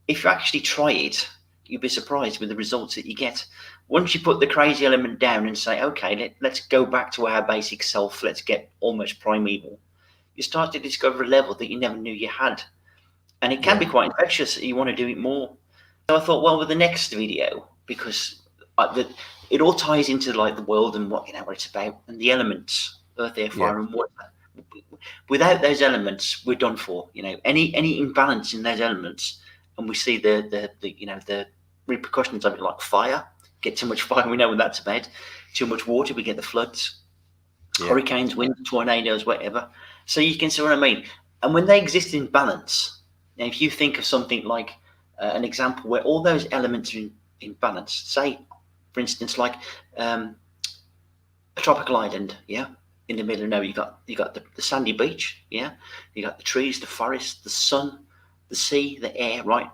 Speaker 2: if you actually try it, you'll be surprised with the results that you get. Once you put the crazy element down and say, okay, let's go back to our basic self, let's get almost primeval, you start to discover a level that you never knew you had. And it can be quite infectious. You want to do it more. So I thought, well, with the next video, because it all ties into like the world and what it's about, and the elements, earth, air, fire, and water. Without those elements, we're done for. Any imbalance in those elements, and we see the repercussions of it, like fire. Get too much fire, we know what that's about. Too much water, we get the floods, hurricanes, wind, tornadoes, whatever. So you can see what I mean. And when they exist in balance, now if you think of something like an example where all those elements are in balance, say, for instance, like a tropical island, in the middle of nowhere, you got the sandy beach, you got the trees, the forest, the sun, the sea, the air, right?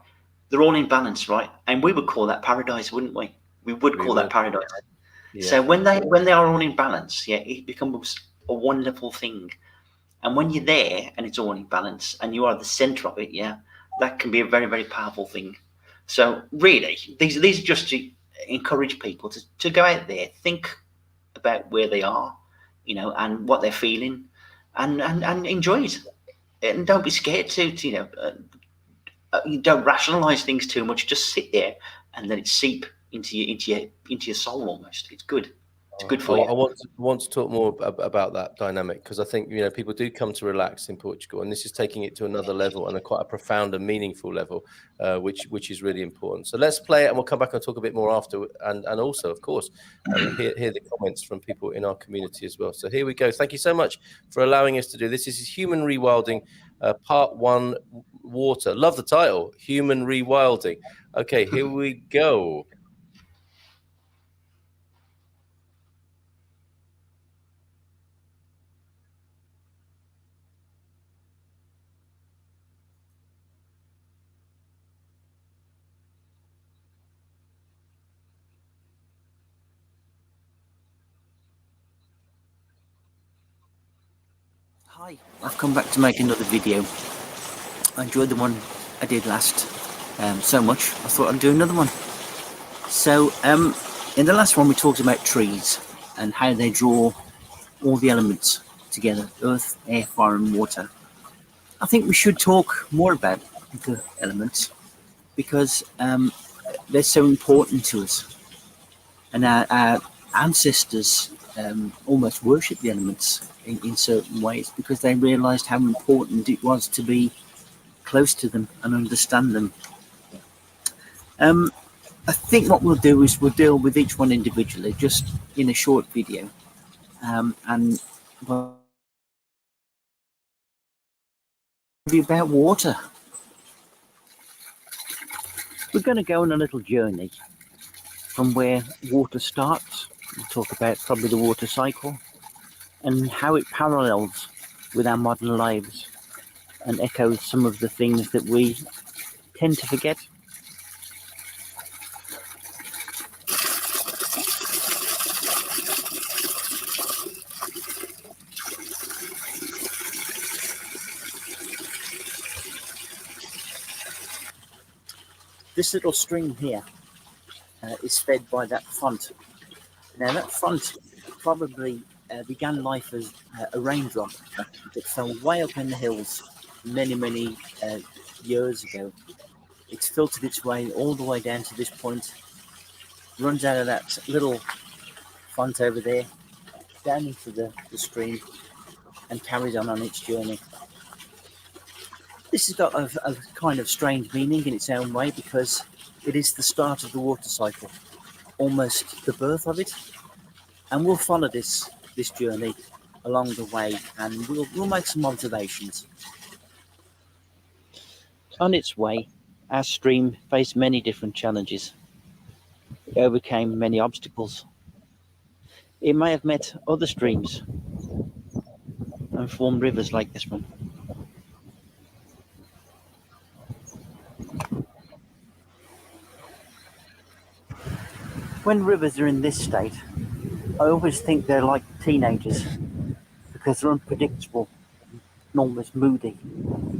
Speaker 2: They're all in balance, right? And we would call that paradise, wouldn't we? We would call that paradise. Yeah. So when they are all in balance, it becomes a wonderful thing. And when you're there and it's all in balance and you are the center of it, that can be a very, very powerful thing. So really, these are just to encourage people to go out there, think about where they are, and what they're feeling, and enjoy it. And don't be scared to you don't rationalize things too much. Just sit there and let it seep into your soul almost. It's good. It's good
Speaker 1: I
Speaker 2: for you.
Speaker 1: want to talk more about that dynamic, because I think, you know, people do come to relax in Portugal, and this is taking it to another level, and quite a profound and meaningful level, which is really important. So let's play it, and we'll come back and talk a bit more after, and also, of course, hear the comments from people in our community as well. So here we go. Thank you so much for allowing us to do this. This is Human Rewilding, Part 1, Water. Love the title, Human Rewilding. Okay, here we go.
Speaker 4: Hi, I've come back to make another video. I enjoyed the one I did last so much, I thought I'd do another one. So in the last one we talked about trees and how they draw all the elements together: earth, air, fire and water. I think we should talk more about the elements because they're so important to us, and our ancestors almost worshipped the elements in certain ways because they realised how important it was to be close to them and understand them. I think what we'll do is we'll deal with each one individually, just in a short video, and we'll be about water. We're going to go on a little journey from where water starts. We'll talk about probably the water cycle and how it parallels with our modern lives and echoes some of the things that we tend to forget. This little stream here is fed by that font. Now that font probably began life as a raindrop that fell way up in the hills many years ago. It's filtered its way all the way down to this point, runs out of that little font over there, down into the stream, and carries on its journey. This has got a kind of strange meaning in its own way because it is the start of the water cycle, almost the birth of it. And we'll follow this journey along the way, and we'll make some observations. On its way, our stream faced many different challenges. It overcame many obstacles. It may have met other streams and formed rivers like this one. When rivers are in this state, I always think they're like teenagers because they're unpredictable and almost moody,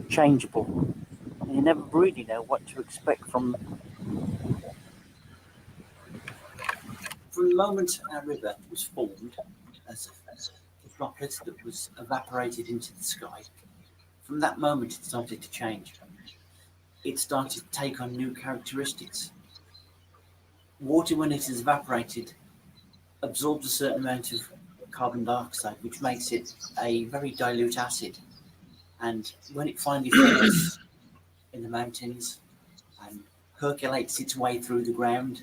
Speaker 4: changeable, and you never really know what to expect from them. From the moment our river was formed as a droplet that was evaporated into the sky, from that moment it started to change. It started to take on new characteristics. Water, when it is evaporated, absorbs a certain amount of carbon dioxide, which makes it a very dilute acid. And when it finally falls in the mountains and percolates its way through the ground,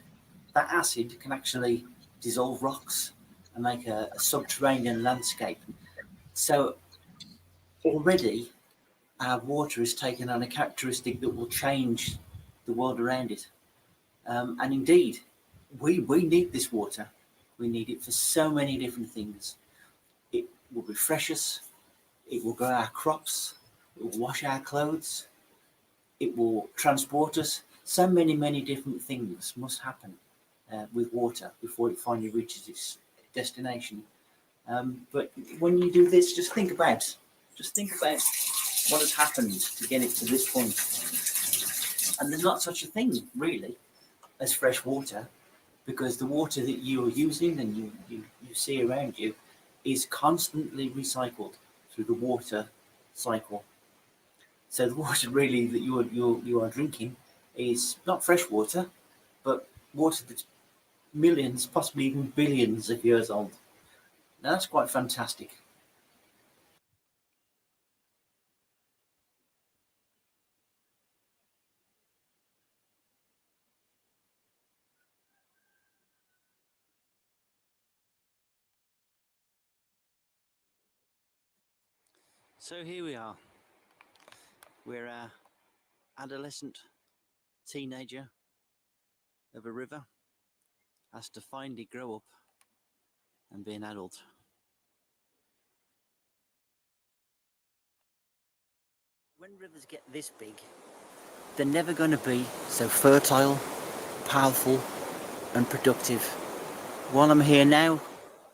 Speaker 4: that acid can actually dissolve rocks and make a subterranean landscape. So already our water has taken on a characteristic that will change the world around it. And indeed, we need this water. We need it for so many different things. It will refresh us, it will grow our crops, it will wash our clothes, it will transport us. So many different things must happen with water before it finally reaches its destination. But when you do this, just think about what has happened to get it to this point. And there's not such a thing, really, as fresh water, because the water that you are using and you see around you is constantly recycled through the water cycle. So the water really that you are drinking is not fresh water, but water that's millions, possibly even billions of years old. Now, that's quite fantastic. So here we are. We're a adolescent teenager of a river has to finally grow up and be an adult. When rivers get this big, they're never going to be so fertile, powerful and productive. While I'm here now,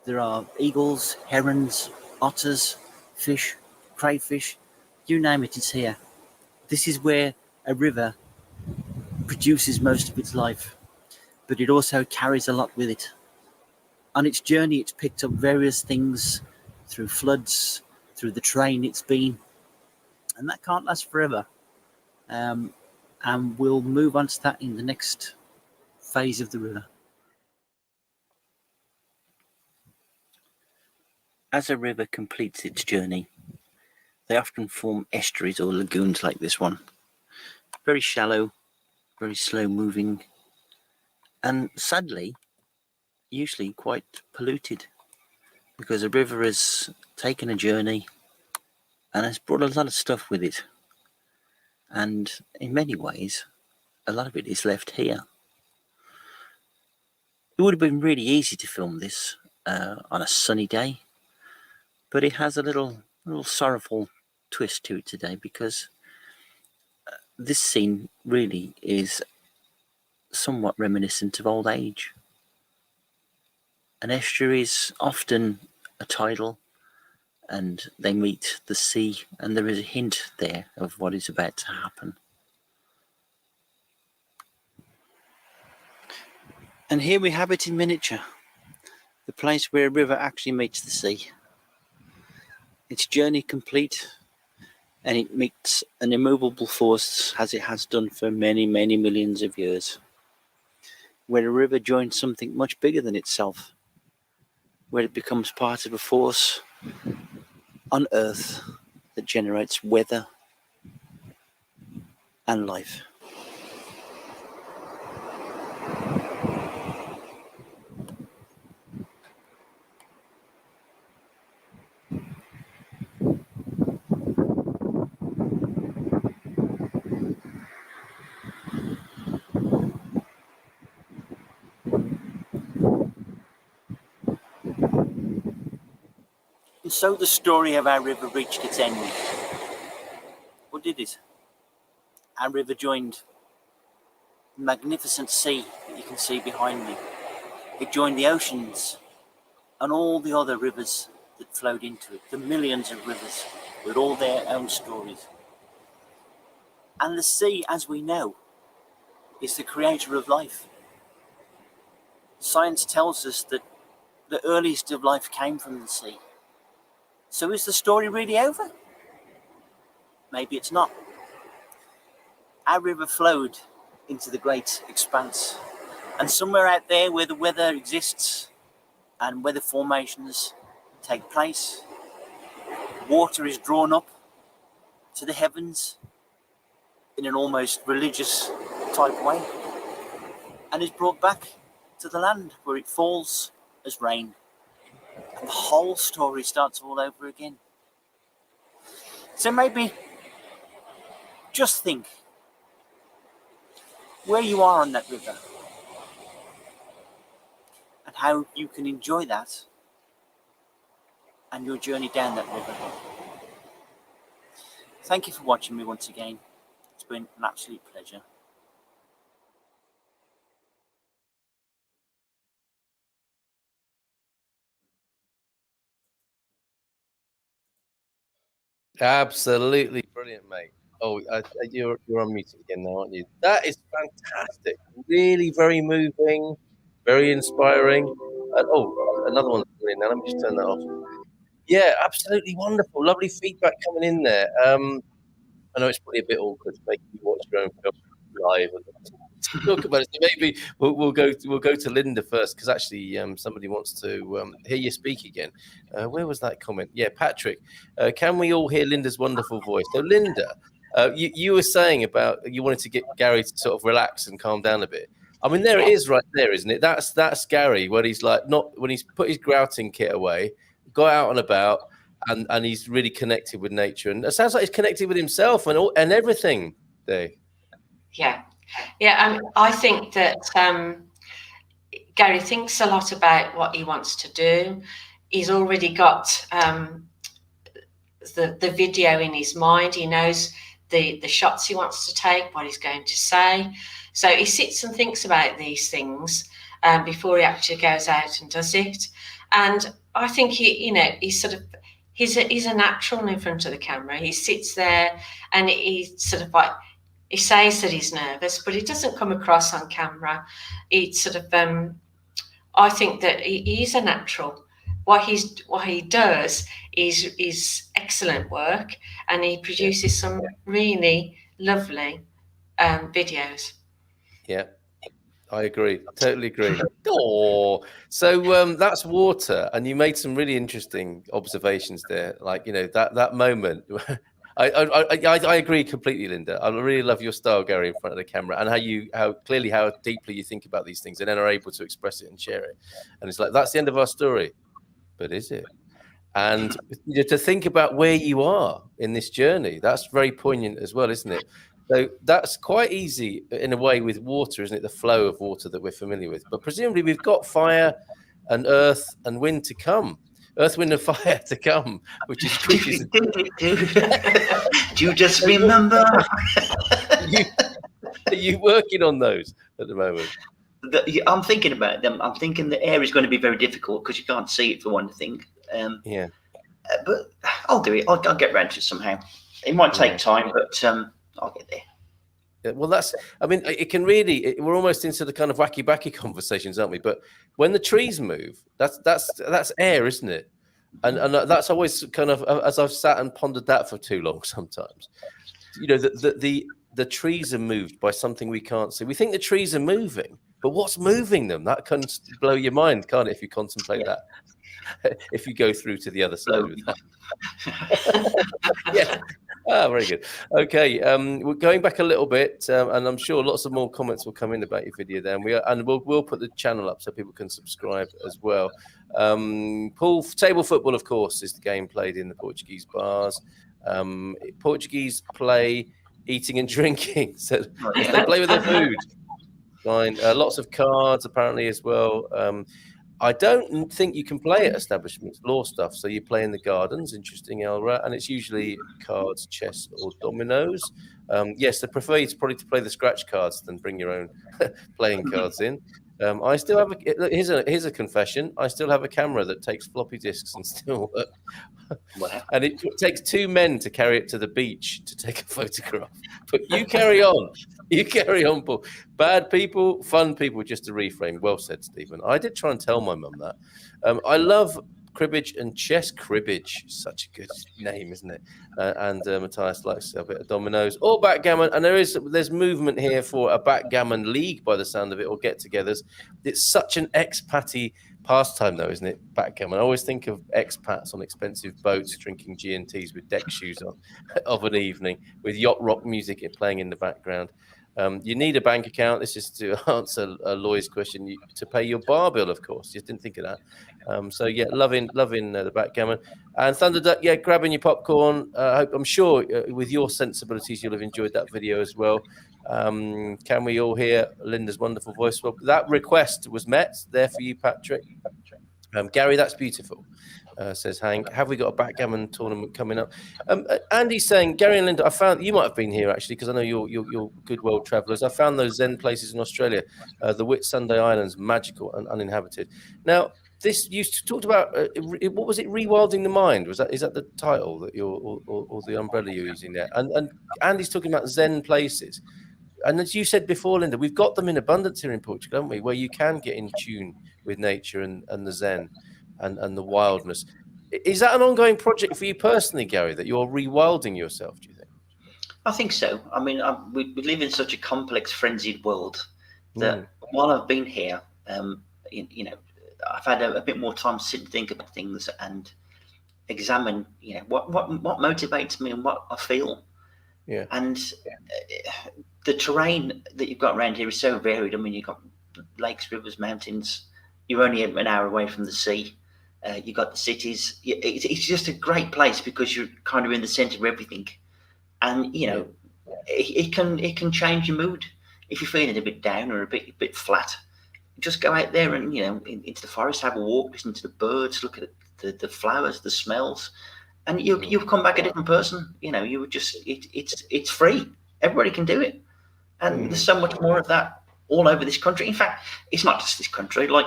Speaker 4: there are eagles, herons, otters, fish, crayfish, you name it, it's here. This is where a river produces most of its life, but it also carries a lot with it. On its journey, it's picked up various things through floods, through the terrain it's been, and that can't last forever. And we'll move on to that in the next phase of the river. As a river completes its journey, they often form estuaries or lagoons like this one. Very shallow, very slow moving, and sadly, usually quite polluted, because a river has taken a journey and has brought a lot of stuff with it. And in many ways, a lot of it is left here. It would have been really easy to film this on a sunny day, but it has a little sorrowful twist to it today, because this scene really is somewhat reminiscent of old age. An estuary is often a tidal, and they meet the sea, and there is a hint there of what is about to happen. And here we have it in miniature, the place where a river actually meets the sea. Its journey complete, and it meets an immovable force as it has done for many, many millions of years, where a river joins something much bigger than itself, where it becomes part of a force on Earth that generates weather and life. And so the story of our river reached its end. Or did it? Our river joined the magnificent sea that you can see behind me. It joined the oceans and all the other rivers that flowed into it, the millions of rivers with all their own stories. And the sea, as we know, is the creator of life. Science tells us that the earliest of life came from the sea. So is the story really over? Maybe it's not. Our river flowed into the great expanse, and somewhere out there where the weather exists and weather formations take place, water is drawn up to the heavens in an almost religious type way, and is brought back to the land where it falls as rain, and the whole story starts all over again. So maybe just think where you are on that river and how you can enjoy that and your journey down that river. Thank you for watching me once again. It's been an absolute pleasure.
Speaker 1: Absolutely brilliant, mate. Oh, you're on mute again now, aren't you? That is fantastic. Really very moving, very inspiring. Oh, another one's coming in now. Let me just turn that off. Yeah, absolutely wonderful. Lovely feedback coming in there. I know it's probably a bit awkward to make you watch your own film live. to talk about it. So maybe we'll go to Linda first, because actually somebody wants to hear you speak again. Where was that comment? Yeah, Patrick. Can we all hear Linda's wonderful voice? So Linda, you were saying about you wanted to get Gary to sort of relax and calm down a bit. I mean, there it is right there, isn't it? That's Gary when he's like when he's put his grouting kit away, got out and about, and he's really connected with nature. And it sounds like he's connected with himself and everything, Dave.
Speaker 3: Yeah. I think that Gary thinks a lot about what he wants to do. He's already got the video in his mind. He knows the shots he wants to take, what he's going to say. So he sits and thinks about these things before he actually goes out and does it. And I think he's a natural in front of the camera. He sits there and he sort of like, he says that he's nervous, but it doesn't come across on camera. It's sort of, I think that he's a natural. What he does is excellent work, and he produces some really lovely videos.
Speaker 1: Yeah, I agree. Totally agree. Oh, so that's water, and you made some really interesting observations there. Like, that moment. I agree completely, Linda. I really love your style, Gary, in front of the camera, and how deeply you think about these things, and then are able to express it and share it. And it's like, that's the end of our story, but is it? And to think about where you are in this journey, that's very poignant as well, isn't it? So that's quite easy in a way with water, isn't it? The flow of water that we're familiar with. But presumably we've got fire and earth and wind to come. Earth, wind, and fire to come, which is
Speaker 2: do you just remember?
Speaker 1: Are you working on those at the moment?
Speaker 2: I'm thinking about them. I'm thinking the air is going to be very difficult because you can't see it, for one thing.
Speaker 1: Yeah.
Speaker 2: But I'll do it. I'll get around to it somehow. It might take time, but I'll get there.
Speaker 1: Yeah, well, it can really, we're almost into the kind of wacky-backy conversations, aren't we? But when the trees move, that's air, isn't it? And that's always kind of, as I've sat and pondered that for too long sometimes, the trees are moved by something we can't see. We think the trees are moving, but what's moving them? That can blow your mind, can't it, if you contemplate that? If you go through to the other side with that. Yeah. Very good. Okay, we're going back a little bit, and I'm sure lots of more comments will come in about your video then. We'll put the channel up so people can subscribe as well. Table football, of course, is the game played in the Portuguese bars. Portuguese play eating and drinking, so they play with their food. Fine. Lots of cards apparently as well. I don't think you can play at establishments, law stuff. So you play in the gardens, interesting, Elra, and it's usually cards, chess, or dominoes. Yes, they prefer you probably to play the scratch cards than bring your own playing cards in. I still have here's a confession. I still have a camera that takes floppy disks and still work. Wow. And it takes two men to carry it to the beach to take a photograph. But you carry on. You carry on, Paul. Bad people, fun people, just to reframe. Well said, Stephen. I did try and tell my mum that. I love cribbage and chess. Cribbage, such a good name, isn't it? And Matthias likes a bit of dominoes or backgammon. And there's movement here for a backgammon league by the sound of it, or get-togethers. It's such an expatty pastime, though, isn't it? Backgammon. I always think of expats on expensive boats drinking G&Ts with deck shoes on of an evening with yacht rock music playing in the background. You need a bank account. This is to answer Loy's question, to pay your bar bill, of course. Just didn't think of that. So yeah, loving the backgammon. And Thunderduck, yeah, grabbing your popcorn. I'm sure with your sensibilities, you'll have enjoyed that video as well. Can we all hear Linda's wonderful voice? Well, that request was met there for you, Patrick. Gary, that's beautiful. Says Hank. Have we got a backgammon tournament coming up? Andy's saying, Gary and Linda, I found you might have been here actually, because I know you're good world travelers. I found those Zen places in Australia, the Whitsunday Islands, magical and uninhabited. Now, this you talked about what was it? Rewilding the mind. Is that the title that or the umbrella you're using there? And Andy's talking about Zen places. And as you said before, Linda, we've got them in abundance here in Portugal, haven't we? Where you can get in tune with nature and the Zen. And the wildness. Is that an ongoing project for you personally, Gary, that you're rewilding yourself, do you think?
Speaker 2: I think so. I mean, we live in such a complex, frenzied world. that while I've been here, you know, I've had a bit more time to sit and think about things and examine, you know, what motivates me and what I feel.
Speaker 1: Yeah.
Speaker 2: And the terrain that you've got around here is so varied. I mean, you've got lakes, rivers, mountains. You're only an hour away from the sea. You've got the cities. It's just a great place because you're kind of in the centre of everything. And, you know, it can change your mood. If you're feeling a bit down or a bit flat, just go out there and, you know, into the forest, have a walk, listen to the birds, look at the flowers, the smells, and you'll come back a different person. You know, you would just it's free. Everybody can do it, and there's so much more of that all over this country. In fact, it's not just this country. Like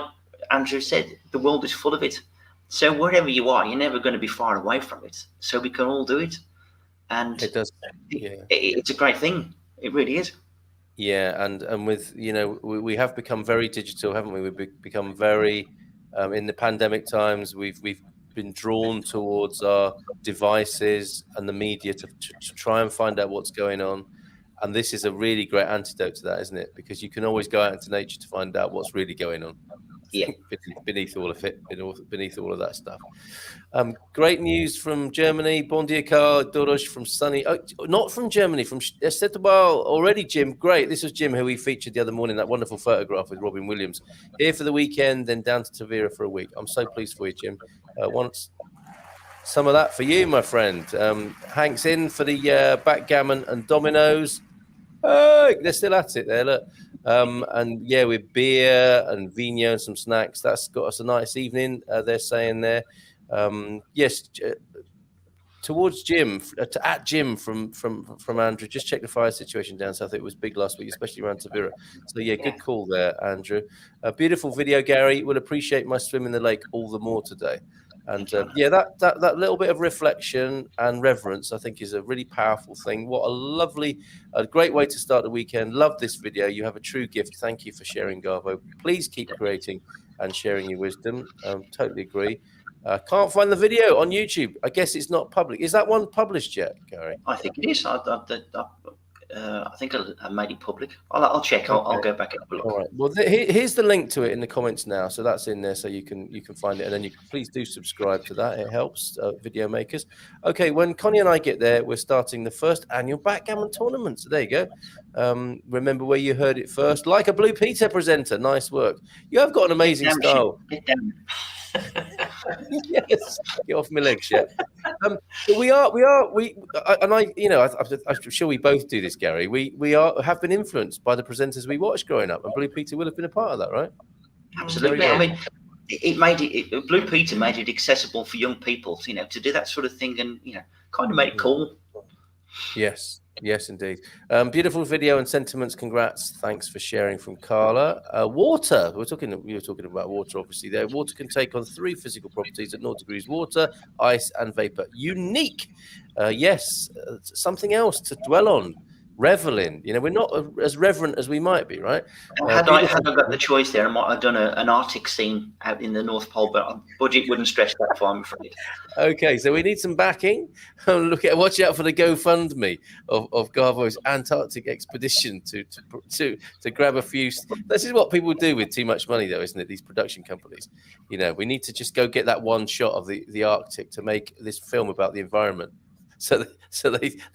Speaker 2: Andrew said, the world is full of it. So wherever you are, you're never going to be far away from it. So we can all do it, and
Speaker 1: it does.
Speaker 2: It's a great thing. It really is.
Speaker 1: Yeah, and with, you know, we have become very digital, haven't we? We've become very in the pandemic times. We've been drawn towards our devices and the media to try and find out what's going on. And this is a really great antidote to that, isn't it? Because you can always go out into nature to find out what's really going on.
Speaker 2: Yeah.
Speaker 1: beneath all of it, beneath all of that stuff. Great news from Germany. Bon dia, Carl Dorosh from sunny, not from Germany, from Setúbal already. Jim, great. This was Jim who we featured the other morning, that wonderful photograph with Robin Williams. Here for the weekend, then down to Tavira for a week. I'm so pleased for you, Jim. Want some of that for you, my friend. Hank's in for the backgammon and dominoes. Oh, they're still at it there, look. And yeah, with beer and vino and some snacks, that's got us a nice evening. They're saying there. Yes, towards Jim, at Jim from Andrew. Just check the fire situation down south. It was big last week, especially around Tavira. So yeah, good call there, Andrew. A beautiful video, Gary. Will appreciate my swim in the lake all the more today. And yeah, that little bit of reflection and reverence, I think, is a really powerful thing. What a great way to start the weekend. Love this video. You have a true gift. Thank you for sharing, Garvo. Please keep creating and sharing your wisdom. Totally agree. Can't find the video on YouTube. I guess it's not public. Is that one published yet, Gary?
Speaker 2: I think it is. I think I made it public. I'll check. I'll go back and have a look.
Speaker 1: All right. Well, here's the link to it in the comments now. So that's in there, so you can find it, and then you can please do subscribe to that. It helps video makers. Okay, when Connie and I get there, we're starting the first annual backgammon tournament. So there you go. Remember where you heard it first. Like a Blue Peter presenter. Nice work. You have got an amazing style.
Speaker 2: Get down.
Speaker 1: Yes, get off my legs, yeah. But I'm sure we both do this, Gary. We have been influenced by the presenters we watched growing up, and Blue Peter will have been a part of that, right?
Speaker 2: Absolutely.
Speaker 1: Yeah.
Speaker 2: I mean, Blue Peter made it accessible for young people, you know, to do that sort of thing, and kind of made it cool.
Speaker 1: Yes, indeed. Beautiful video and sentiments. Congrats. Thanks for sharing from Carla. Water. We were talking about water, obviously. There, water can take on 3 physical properties at 0 degrees: water, ice, and vapor. Unique. Yes. Something else to dwell on. Revel in. We're not as reverent as we might be, right?
Speaker 2: Had I got the choice there, I might have done an Arctic scene out in the North Pole, but budget wouldn't stretch that far, I'm afraid. Okay,
Speaker 1: so we need some backing. Watch out for the GoFundMe of Garvo's Antarctic expedition to grab a few. This is what people do with too much money, though, isn't it? These production companies. We need to just go get that one shot of the Arctic to make this film about the environment. So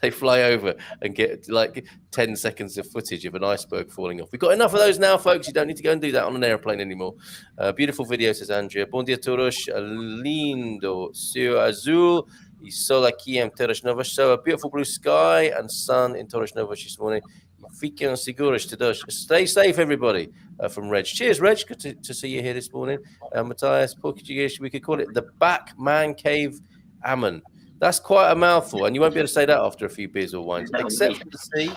Speaker 1: they fly over and get like 10 seconds of footage of an iceberg falling off. We've got enough of those now, folks. You don't need to go and do that on an airplane anymore. Beautiful video, says Andrea. Bom dia todos. Lindo. Céu azul e sol aqui em Torres Novas. So a beautiful blue sky and sun in Torres Novas this morning. Fiquem seguros todos. Stay safe, everybody. From Reg. Cheers, Reg. Good to see you here this morning. Matthias, Portuguese, we could call it the Back Man Cave Ammon. That's quite a mouthful, and you won't be able to say that after a few beers or wines. Except for the sea,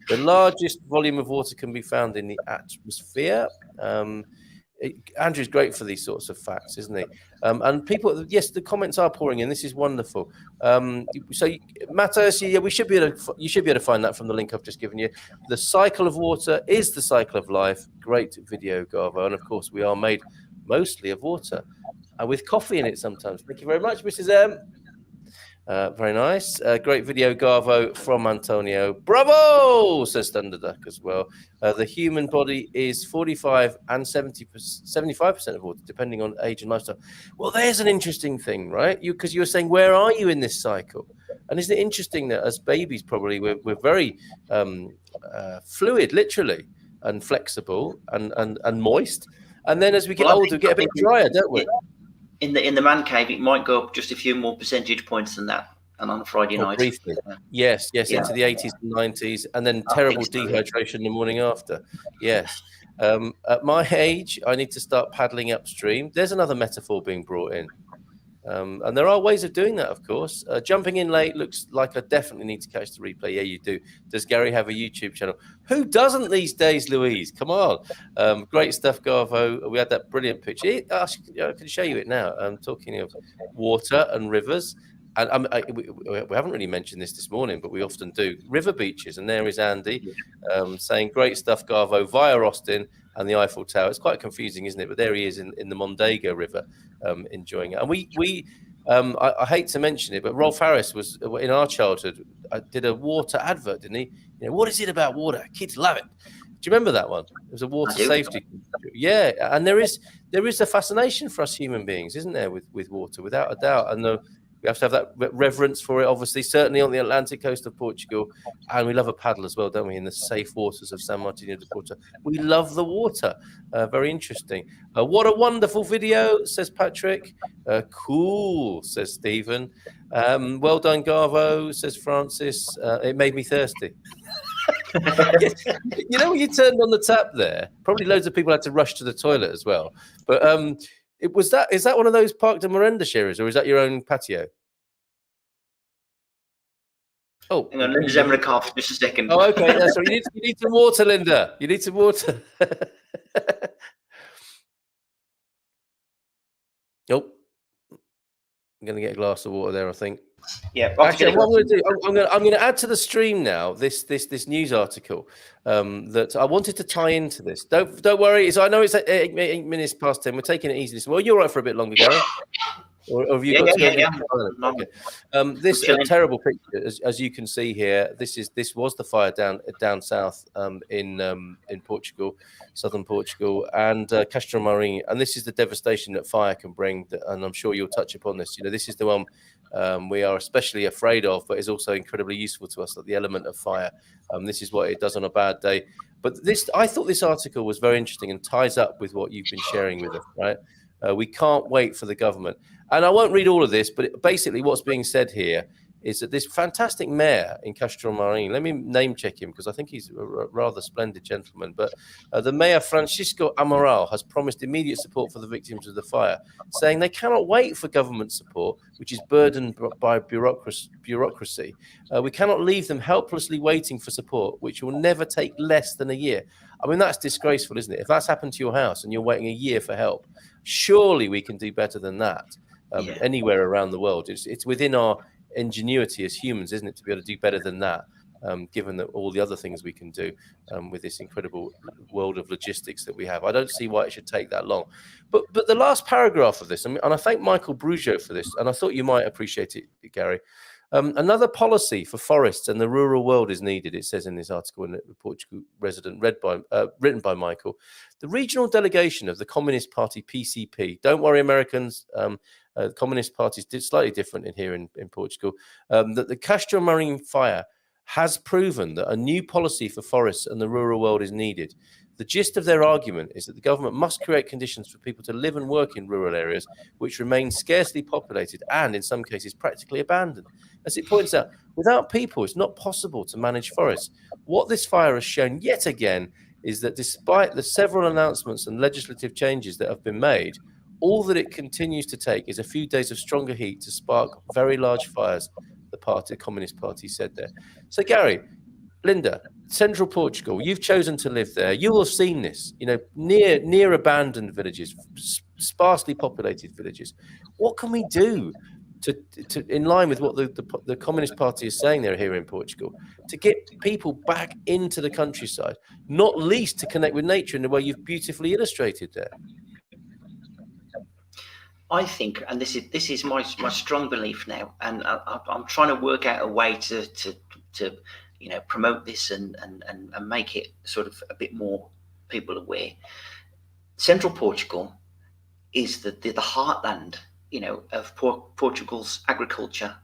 Speaker 1: the largest volume of water can be found in the atmosphere. Andrew's great for these sorts of facts, isn't he? And people, yes, the comments are pouring in. This is wonderful. So, Matthias, yeah, you should be able to find that from the link I've just given you. The cycle of water is the cycle of life. Great video, Garvo, and of course, we are made mostly of water, with coffee in it sometimes. Thank you very much, Mrs. M. Very nice. Great video, Garvo, from Antonio. Bravo, says Thunderduck as well. The human body is 45 and 75% of water, depending on age and lifestyle. Well, there's an interesting thing, right? Because you were saying, where are you in this cycle? And isn't it interesting that as babies, probably we're very fluid, literally, and flexible and moist. And then as we get older, we get a bit drier, don't we?
Speaker 2: In the man cave, it might go up just a few more percentage points than that, and on a Friday night.
Speaker 1: Briefly. Yes, into the 80s and 90s, and then terrible dehydration the morning after. Yes. At my age, I need to start paddling upstream. There's another metaphor being brought in. And there are ways of doing that, of course. Jumping in late looks like I definitely need to catch the replay. Yeah, you do. Does Gary have a YouTube channel? Who doesn't these days, Louise? Come on. Great stuff, Garvo. We had that brilliant picture. I can show you it now. I'm talking of water and rivers. And we haven't really mentioned this morning, but we often do. River beaches. And there is Andy saying, great stuff, Garvo, via Austin and the Eiffel Tower. It's quite confusing, isn't it? But there he is in the Mondego River. Enjoying it. And I hate to mention it, but Rolf Harris was in our childhood did a water advert, didn't he? You know, what is it about water? Kids love it. Do you remember that one? It was a water safety. Yeah, and there is a fascination for us human beings, isn't there, with water, without a doubt. And we have to have that reverence for it, obviously, certainly on the Atlantic coast of Portugal. And we love a paddle as well, don't we, in the safe waters of San Martinho de Porto. We love the water. Very interesting. What a wonderful video, says Patrick. Cool, says Stephen. Well done, Garvo, says Francis. It made me thirsty. You know, when you turned on the tap there, probably loads of people had to rush to the toilet as well. But is that one of those Parc de Merenda areas, or is that your own patio? Oh,
Speaker 2: hang on, Linda's having a cough. Just a second.
Speaker 1: Oh, okay. Yeah, sorry. You need some water, Linda. You need some water. Nope. I'm going to get a glass of water there, I think.
Speaker 2: Yeah.
Speaker 1: Actually, what I'm going to do, I'm going to add to the stream now this news article that I wanted to tie into this. Don't worry. I know it's 8 minutes past 10. We're taking it easily. Well, you're right for a bit longer, Gary. Or have you got to go? Okay. This terrible picture, as you can see here, this was the fire down south in Portugal, southern Portugal, and Castro Marinho. And this is the devastation that fire can bring. And I'm sure you'll touch upon this. You know, this is the one we are especially afraid of, but is also incredibly useful to us, like the element of fire. This is what it does on a bad day. But I thought this article was very interesting and ties up with what you've been sharing with us, right? We can't wait for the government. And I won't read all of this, but basically what's being said here is that this fantastic mayor in Castro Marinho, let me name check him because I think he's a rather splendid gentleman, but the mayor, Francisco Amaral, has promised immediate support for the victims of the fire, saying they cannot wait for government support, which is burdened by bureaucracy. We cannot leave them helplessly waiting for support, which will never take less than a year. I mean, that's disgraceful, isn't it? If that's happened to your house and you're waiting a year for help, surely we can do better than that anywhere around the world. It's within our ingenuity as humans, isn't it, to be able to do better than that, given that all the other things we can do with this incredible world of logistics that we have. I don't see why it should take that long. But the last paragraph of this, and I thank Michael Brujo for this, and I thought you might appreciate it, Gary. Another policy for forests and the rural world is needed, it says in this article in the Portugal Resident, written by Michael. The regional delegation of the Communist Party, PCP, don't worry, Americans, the Communist Party is slightly different in Portugal, that the Castro Marinho fire has proven that a new policy for forests and the rural world is needed. The gist of their argument is that the government must create conditions for people to live and work in rural areas which remain scarcely populated and, in some cases, practically abandoned. As it points out, without people, it's not possible to manage forests. What this fire has shown yet again is that despite the several announcements and legislative changes that have been made, all that it continues to take is a few days of stronger heat to spark very large fires, the Communist Party said there. So, Gary, Linda, central Portugal, you've chosen to live there. You will have seen this, you know, near abandoned villages, sparsely populated villages. What can we do to in line with what the Communist Party is saying there here in Portugal, to get people back into the countryside, not least to connect with nature in the way you've beautifully illustrated there?
Speaker 2: I think, and this is my strong belief now, and I'm trying to work out a way to promote this and make it sort of a bit more people aware. Central Portugal is the heartland, of Portugal's agriculture,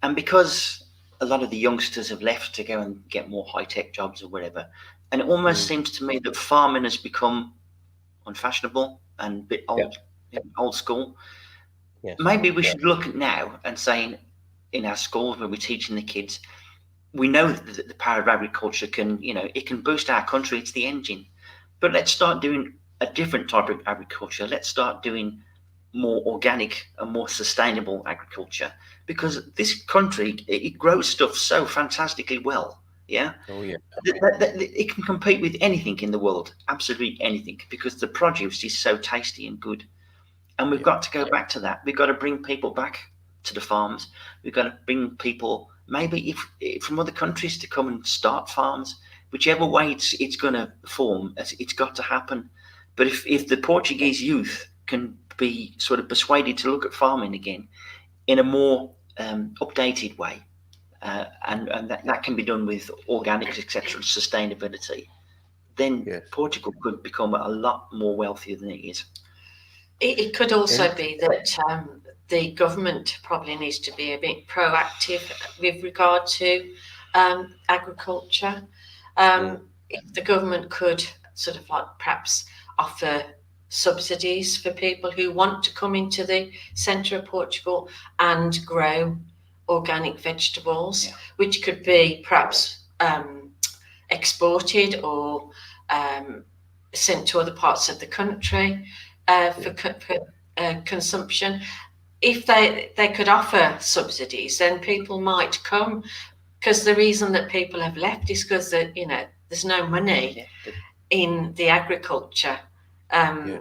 Speaker 2: and because a lot of the youngsters have left to go and get more high-tech jobs or whatever, and it almost seems to me that farming has become unfashionable and a bit old school.
Speaker 1: Yes.
Speaker 2: Maybe we should look at now and saying in our schools when we're teaching the kids, we know that the power of agriculture can, it can boost our country. It's the engine. But let's start doing a different type of agriculture. Let's start doing more organic and more sustainable agriculture, because this country, it grows stuff so fantastically well. Yeah.
Speaker 1: Oh yeah.
Speaker 2: It can compete with anything in the world, absolutely anything, because the produce is so tasty and good. And we've got to go back to that. We've got to bring people back to the farms. We've got to bring people, maybe if from other countries, to come and start farms. Whichever way it's going to form, it's got to happen. But if the Portuguese youth can be sort of persuaded to look at farming again in a more updated way, and that can be done with organics, etc., sustainability, then Portugal could become a lot more wealthier than it is.
Speaker 3: It could also be that the government probably needs to be a bit proactive with regard to agriculture. If the government could sort of like perhaps offer subsidies for people who want to come into the centre of Portugal and grow organic vegetables, which could be perhaps exported or sent to other parts of the country for consumption. If they could offer subsidies, then people might come, because the reason that people have left is because there's no money in the agriculture,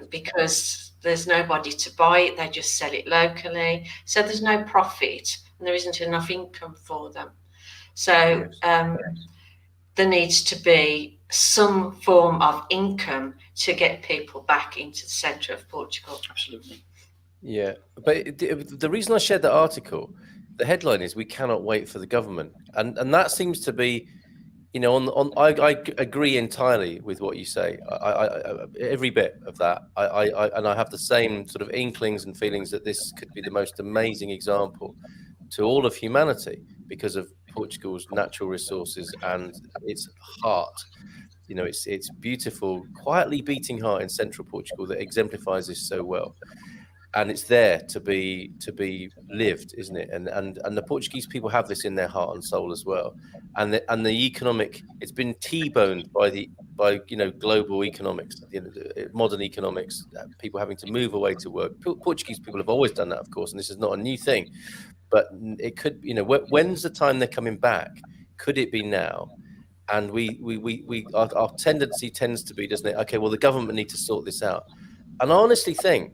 Speaker 3: because there's nobody to buy it. They just sell it locally, so there's no profit and there isn't enough income for them. So there needs to be some form of income to get people back into the centre of Portugal.
Speaker 2: Absolutely.
Speaker 1: Yeah, but the reason I shared that article, the headline is "We cannot wait for the government," and that seems to be, I agree entirely with what you say. I every bit of that. I have the same sort of inklings and feelings that this could be the most amazing example to all of humanity because of Portugal's natural resources and its heart. It's beautiful, quietly beating heart in central Portugal that exemplifies this so well. And it's there to be lived, isn't it? And the Portuguese people have this in their heart and soul as well. And the economic, it's been T-boned by global economics, modern economics, people having to move away to work. Portuguese people have always done that, of course, and this is not a new thing. But it could, when's the time they're coming back? Could it be now? And our tendency tends to be, doesn't it? Okay, well, the government need to sort this out. And I honestly think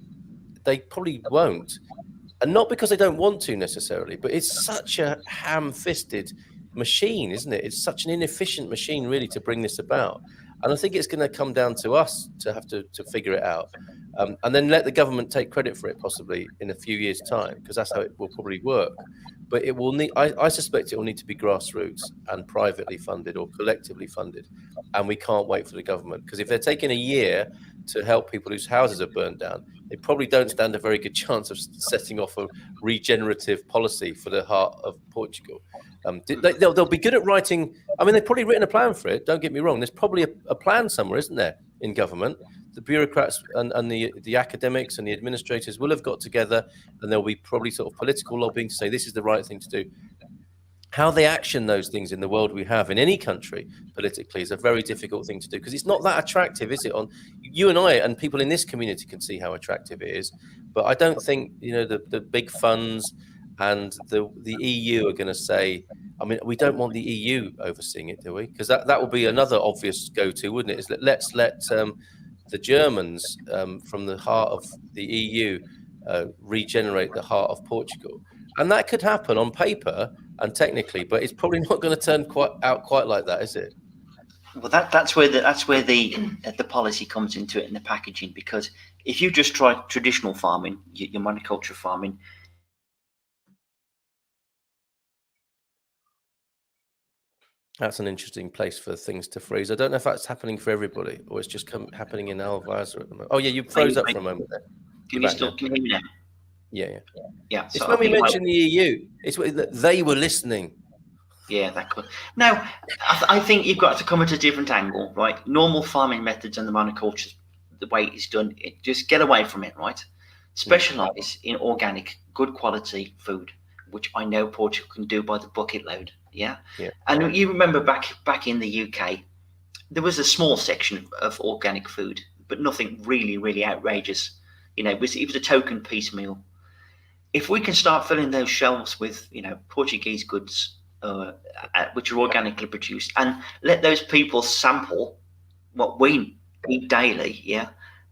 Speaker 1: they probably won't, and not because they don't want to necessarily, but it's such a ham-fisted machine, isn't it? It's such an inefficient machine, really, to bring this about. And I think it's going to come down to us to have to figure it out, and then let the government take credit for it, possibly in a few years' time, because that's how it will probably work. But it will need, I suspect it will need to be grassroots and privately funded or collectively funded, and we can't wait for the government, because if they're taking a year to help people whose houses are burnt down, they probably don't stand a very good chance of setting off a regenerative policy for the heart of Portugal. They'll be good at writing. I mean, they've probably written a plan for it. Don't get me wrong. There's probably a plan somewhere, isn't there, in government? The bureaucrats and the academics and the administrators will have got together, and there'll be probably sort of political lobbying to say this is the right thing to do. How they action those things in the world we have in any country politically is a very difficult thing to do, because it's not that attractive, is it? You and I and people in this community can see how attractive it is, but I don't think the big funds and the EU are going to say. I mean, we don't want the EU overseeing it, do we? Because that would be another obvious go-to, wouldn't it? Is that let's let the Germans from the heart of the EU regenerate the heart of Portugal, and that could happen on paper and technically, but it's probably not going to turn out quite like that, is it?
Speaker 2: Well, that's where the policy comes into it in the packaging, because If you just try traditional farming, your monoculture farming,
Speaker 1: That's an interesting place for things to freeze. I don't know if that's happening for everybody or it's just happening in Alvaz at the moment. Oh yeah, you froze up for a moment there.
Speaker 2: Can you hear me now?
Speaker 1: Yeah.
Speaker 2: Yeah.
Speaker 1: It's
Speaker 2: So
Speaker 1: when we mentioned the EU. It's that they were listening.
Speaker 2: Yeah, that could. Now, I think you've got to come at a different angle, right? Normal farming methods and the monoculture, the way it's done, just get away from it, right? Specialize in organic, good quality food, which I know Portugal can do by the bucket load. Yeah. And you remember back in the UK, there was a small section of organic food, but nothing really, really outrageous. It was a token piecemeal. If we can start filling those shelves with, Portuguese goods, which are organically produced, and let those people sample what we eat daily,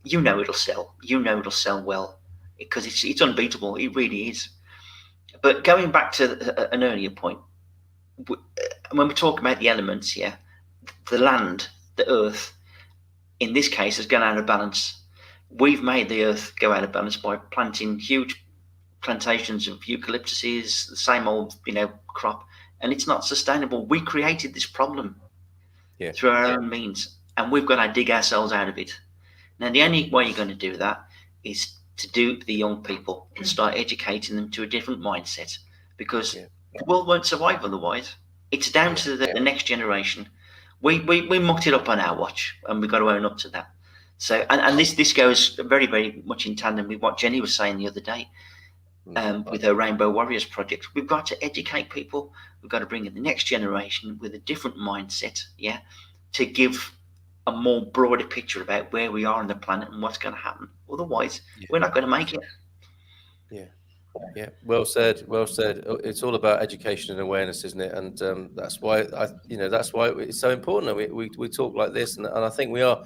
Speaker 2: it'll sell. It'll sell well because it's unbeatable. It really is. But going back to an earlier point, when we talk about the elements, the land, the earth, in this case, has gone out of balance. We've made the earth go out of balance by planting huge plantations of eucalyptuses, the same old, crop, and it's not sustainable. We created this problem through our own means, and we've got to dig ourselves out of it. Now, the only way you're going to do that is to do the young people and start educating them to a different mindset, because the world won't survive otherwise. It's down to the next generation. We mucked it up on our watch, and we've got to own up to that. So, and this goes very, very much in tandem with what Jenny was saying the other day. With her Rainbow Warriors project, we've got to educate people. We've got to bring in the next generation with a different mindset, to give a more broader picture about where we are on the planet and what's going to happen. Otherwise, we're not going to make it.
Speaker 1: Yeah, well said. It's all about education and awareness, isn't it? And that's why that's why it's so important. We talk like this, and I think we are,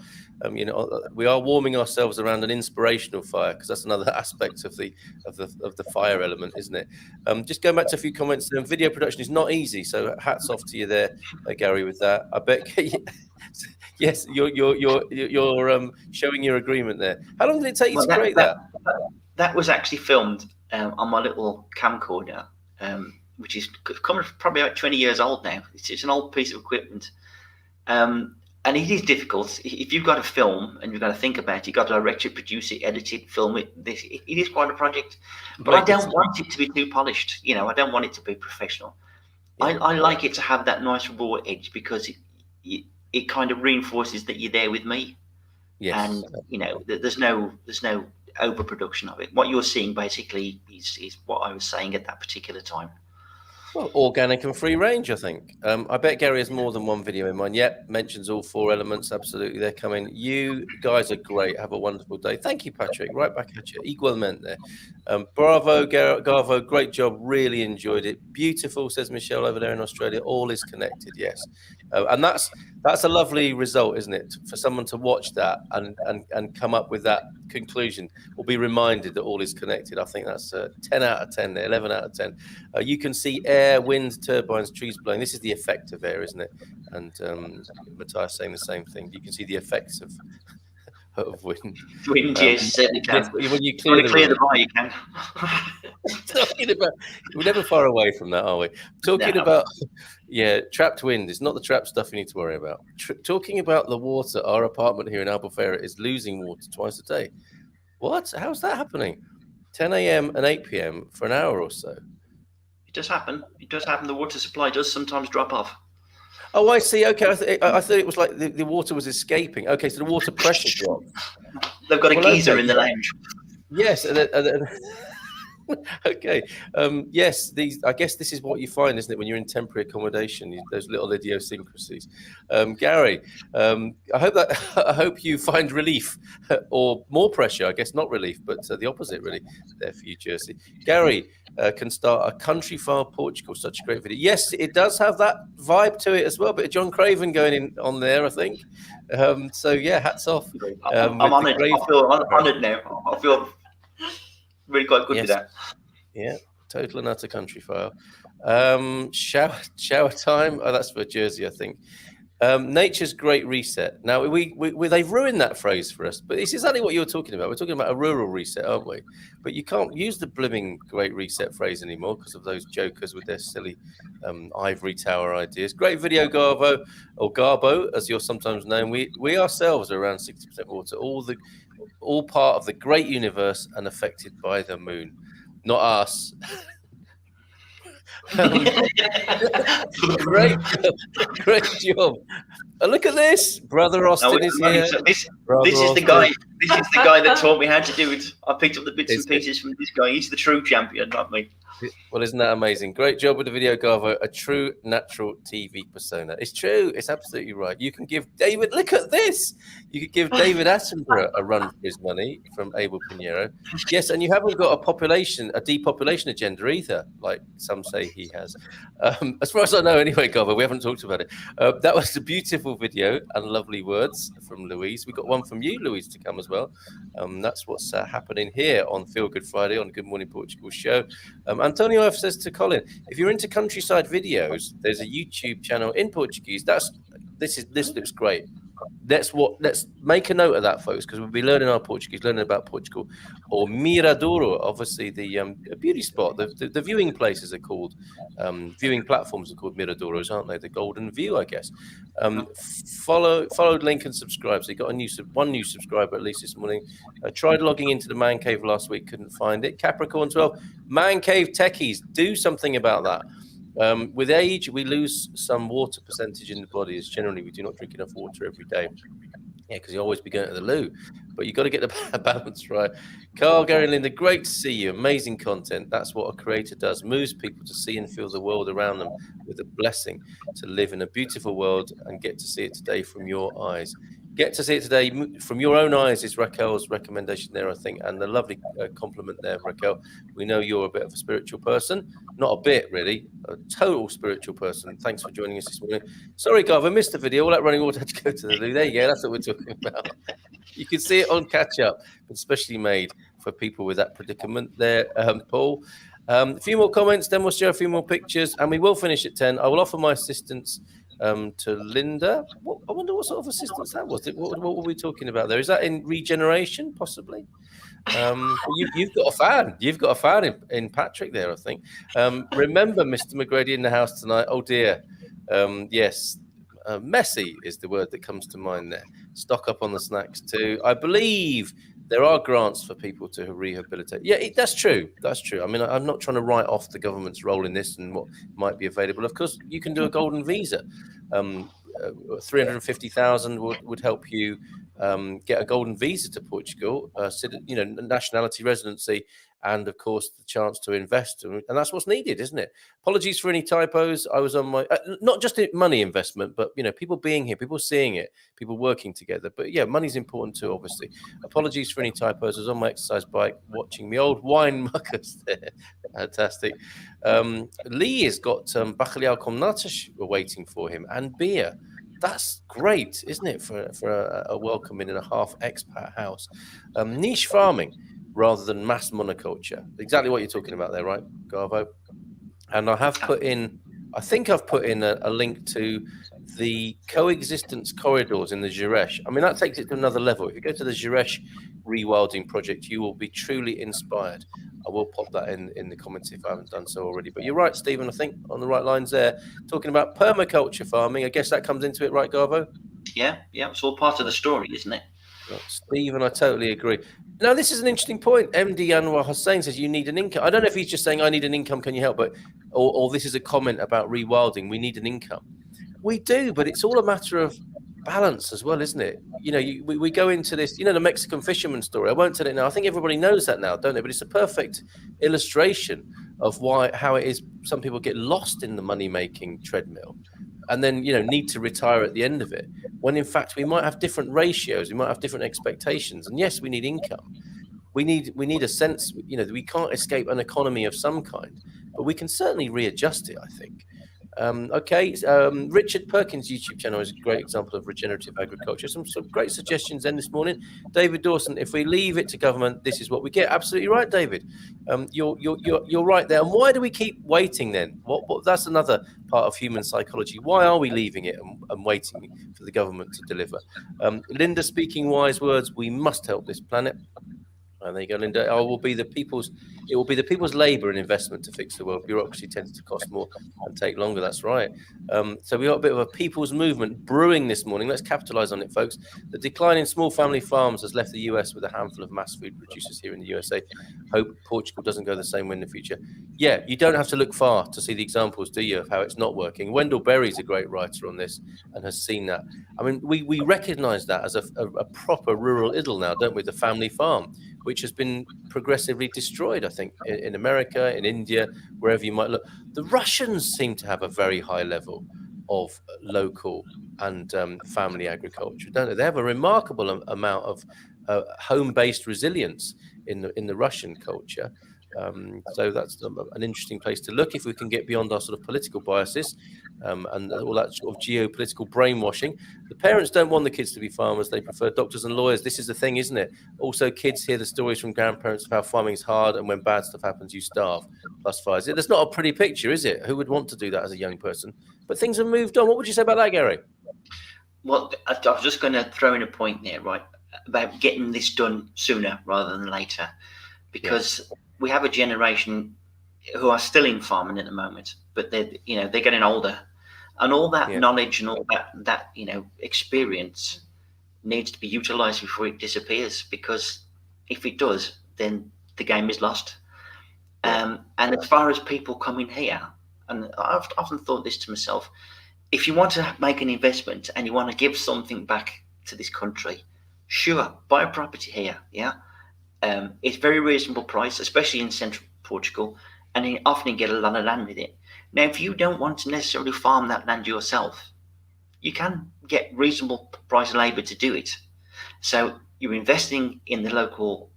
Speaker 1: we are warming ourselves around an inspirational fire, because that's another aspect of the fire element, isn't it? Just going back to a few comments. Video production is not easy, so hats off to you there, Gary, with that. I bet. Yes, you're showing your agreement there. How long did it take you to create that?
Speaker 2: That was actually filmed on my little camcorder, which is coming probably about 20 years old now. It's an old piece of equipment, and it is difficult. If you've got to film and you've got to think about it, you've got to direct it, produce it, edit it, film it. It is quite a project, but I don't want it to be too polished. I don't want it to be professional. I like it to have that nice raw edge, because it kind of reinforces that you're there with me. And there's no overproduction of it. What you're seeing basically is what I was saying at that particular time.
Speaker 1: Well, organic and free range, I think. I bet Gary has more than one video in mind. Yep, mentions all four elements. Absolutely, they're coming. You guys are great. Have a wonderful day. Thank you, Patrick. Right back at you. Igualmente there. Bravo, Garvo. Great job. Really enjoyed it. Beautiful, says Michelle over there in Australia. All is connected. Yes, and that's a lovely result, isn't it? For someone to watch that and come up with that conclusion, or be reminded that all is connected. I think that's 10 out of 10 there, 11 out of 10. You can see air, wind, turbines, trees blowing. This is the effect of air, isn't it? And Matthias saying the same thing. You can see the effects of wind.
Speaker 2: Wind, yes, certainly can.
Speaker 1: When you clear
Speaker 2: the bar, you can.
Speaker 1: Talking about, we're never far away from that, are we? Talking about, trapped wind. It's not the trapped stuff you need to worry about. Talking about the water, our apartment here in Albufeira is losing water twice a day. What? How's that happening? 10 a.m. and 8 p.m. for an hour or so.
Speaker 2: It does happen. The water supply does sometimes drop off.
Speaker 1: Oh, I see. Okay, I thought it was like the water was escaping. Okay, so the water pressure dropped.
Speaker 2: They've got a geyser in the lounge.
Speaker 1: Yes, okay. Yes, I guess this is what you find, isn't it, when you're in temporary accommodation? Those little idiosyncrasies. Gary, I hope you find relief, or more pressure. I guess not relief, but the opposite, really, there for you, Jersey. Gary can start a country file Portugal. Such a great video. Yes, it does have that vibe to it as well. Bit of John Craven going in on there, I think. So yeah, hats off.
Speaker 2: I'm honoured. I feel honoured now. I feel really quite good with that.
Speaker 1: Yeah, total and utter country file. Shower time. Oh, that's for Jersey, I think. Nature's great reset. Now they've ruined that phrase for us, but it's exactly what you're talking about. We're talking about a rural reset, aren't we? But you can't use the blooming great reset phrase anymore because of those jokers with their silly ivory tower ideas. Great video, Garvo, or Garbo, as you're sometimes known. We ourselves are around 60% water, all part of the great universe and affected by the moon, not us. Great job. Look at this, Brother Austin is here.
Speaker 2: This is the guy. This is the guy that taught me how to do it. I picked up the bits and pieces from this guy. He's the true champion, not me.
Speaker 1: Well, isn't that amazing? Great job with the video, Garvo. A true natural TV persona. It's true. It's absolutely right. You can give David. Look at this. You could give David Attenborough a run for his money from Abel Pinheiro. Yes, and you haven't got a depopulation agenda either, like some say he has. As far as I know, anyway, Garvo, we haven't talked about it. That was a beautiful video and lovely words from Louise. We got one from you, Louise, to come as well. That's what's happening here on Feel Good Friday on Good Morning Portugal show. Antonio F says to Colin, if you're into countryside videos, there's a YouTube channel in Portuguese. This looks great. Let's make a note of that, folks, because we'll be learning our Portuguese, learning about Portugal. Or Miradouro, obviously the beauty spot. The viewing places are called, viewing platforms are called Miradouros, aren't they? The Golden View, I guess. Followed link and subscribe. So you got one new subscriber at least this morning. Tried logging into the Man Cave last week, couldn't find it. Capricorn 12, Man Cave techies, do something about that. With age, we lose some water percentage in the body. As generally, we do not drink enough water every day. Yeah, because you always be going to the loo, but you got to get the balance right. Carl, Gary, Linda, great to see you. Amazing content. That's what a creator does. Moves people to see and feel the world around them with a blessing to live in a beautiful world and get to see it today from your eyes. Get to see it today from your own eyes is Raquel's recommendation there, I think, and the lovely compliment there, Raquel. We know you're a bit of a spiritual person. Not a bit, really. A total spiritual person. Thanks for joining us this morning. Sorry, Garv, I missed the video. All that running water had to go to the loo. There you go. That's what we're talking about. You can see it on Catch Up, but especially made for people with that predicament there, Paul. A few more comments, then we'll share a few more pictures, and we will finish at 10. I will offer my assistance to Linda. I wonder what sort of assistance that was. What were we talking about there? Is that in regeneration, possibly? You've got a fan. You've got a fan in Patrick there, I think. Remember Mr. McGrady in the house tonight. Oh, dear. Yes. Messy is the word that comes to mind there. Stock up on the snacks too. I believe there are grants for people to rehabilitate. Yeah, that's true. That's true. I mean, I'm not trying to write off the government's role in this and what might be available. Of course, you can do a golden visa. 350,000 would help you get a golden visa to Portugal, nationality, residency, and of course the chance to invest, and that's what's needed, isn't it? Apologies for any typos. I was on my not just money investment, but people being here, people seeing it, people working together. But yeah, money's important too, obviously. Apologies for any typos. I was on my exercise bike watching the old wine muckers there. Fantastic. Lee has got bacalhau com natas waiting for him and beer. That's great, isn't it, for a welcoming in a half expat house? Niche farming rather than mass monoculture. Exactly what you're talking about there, right, Garvo? And I have put in, I think I've put in a link to the coexistence corridors in the Gerês. I mean, that takes it to another level. If you go to the Gerês rewilding project, you will be truly inspired. I will pop that in the comments if I haven't done so already. But you're right, Stephen, I think on the right lines there, talking about permaculture farming. I guess that comes into it, right, Garvo?
Speaker 2: Yeah, it's all part of the story, isn't it?
Speaker 1: Stephen, I totally agree. Now, this is an interesting point. MD Anwar Hussain says you need an income. I don't know if he's just saying, I need an income, can you help? But or this is a comment about rewilding. We need an income. We do, but it's all a matter of balance as well, isn't it? We go into this, the Mexican fisherman story. I won't tell it now. I think everybody knows that now, don't they? But it's a perfect illustration of how it is some people get lost in the money-making treadmill and then, need to retire at the end of it, when in fact we might have different ratios, we might have different expectations. And yes, we need income. We need a sense, we can't escape an economy of some kind, but we can certainly readjust it, I think. Okay, Richard Perkins' YouTube channel is a great example of regenerative agriculture. Some great suggestions then this morning. David Dawson, if we leave it to government, this is what we get. Absolutely right, David. You're right there. And why do we keep waiting then? What that's another part of human psychology. Why are we leaving it and waiting for the government to deliver? Linda speaking wise words. We must help this planet. And there you go, Linda. It will be the people's labour and investment to fix the world. Bureaucracy tends to cost more and take longer. That's right. So we got a bit of a people's movement brewing this morning. Let's capitalise on it, folks. The decline in small family farms has left the US with a handful of mass food producers here in the USA. Hope Portugal doesn't go the same way in the future. Yeah, you don't have to look far to see the examples, do you, of how it's not working. Wendell Berry's a great writer on this and has seen that. I mean, we recognise that as a proper rural idyll now, don't we? The family farm, which has been progressively destroyed, I think, in America, in India, wherever you might look. The Russians seem to have a very high level of local and family agriculture, don't they? They have a remarkable amount of home-based resilience in the Russian culture. So that's an interesting place to look if we can get beyond our sort of political biases and all that sort of geopolitical brainwashing. The parents don't want the kids to be farmers. They prefer doctors and lawyers. This is the thing, isn't it? Also, kids hear the stories from grandparents of how farming is hard, and when bad stuff happens, you starve. Plus fires. That's not a pretty picture, is it? Who would want to do that as a young person? But things have moved on. What would you say about that, Gary?
Speaker 2: Well, I was just going to throw in a point there, right, about getting this done sooner rather than later, because we have a generation who are still in farming at the moment, but they're getting older, and all that knowledge and all that experience needs to be utilized before it disappears, because if it does, then the game is lost. And as far as people coming here, and I've often thought this to myself, if you want to make an investment and you want to give something back to this country, sure, buy a property here. It's very reasonable price, especially in central Portugal, and you often get a lot of land with it. Now, if you don't want to necessarily farm that land yourself, you can get reasonable price labour to do it. So you're investing in the local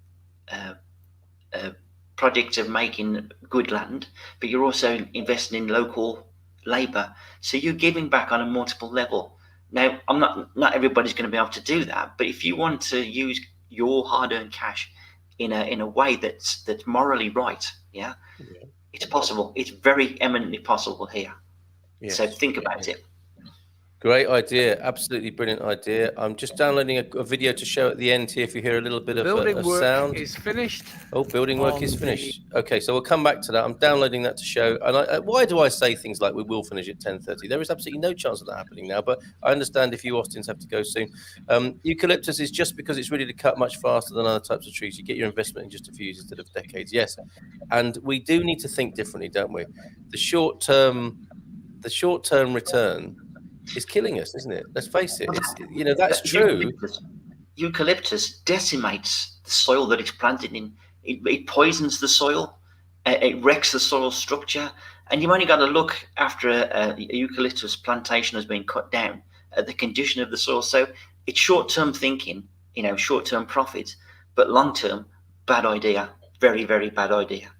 Speaker 2: project of making good land, but you're also investing in local labour. So you're giving back on a multiple level. Now, not everybody's going to be able to do that, but if you want to use your hard-earned cash in a way that's morally right, it's possible. It's very eminently possible here. So think about it.
Speaker 1: Great idea. Absolutely brilliant idea. I'm just downloading a video to show at the end here if you hear a little bit of sound.
Speaker 5: Building work is finished.
Speaker 1: Oh, building work is finished. Okay, so we'll come back to that. I'm downloading that to show. And why do I say things like we will finish at 10:30? There is absolutely no chance of that happening now, but I understand if you Austins have to go soon. Eucalyptus is just because it's ready to cut much faster than other types of trees. You get your investment in just a few years instead of decades. Yes. And we do need to think differently, don't we? The short-term return is killing us, isn't it? Let's face it. It's, that's true.
Speaker 2: Eucalyptus decimates the soil that it's planted in. It poisons the soil. It wrecks the soil structure. And you've only got to look after a eucalyptus plantation has been cut down at the condition of the soil. So it's short-term thinking, short-term profit, but long-term, bad idea. Very, very bad idea.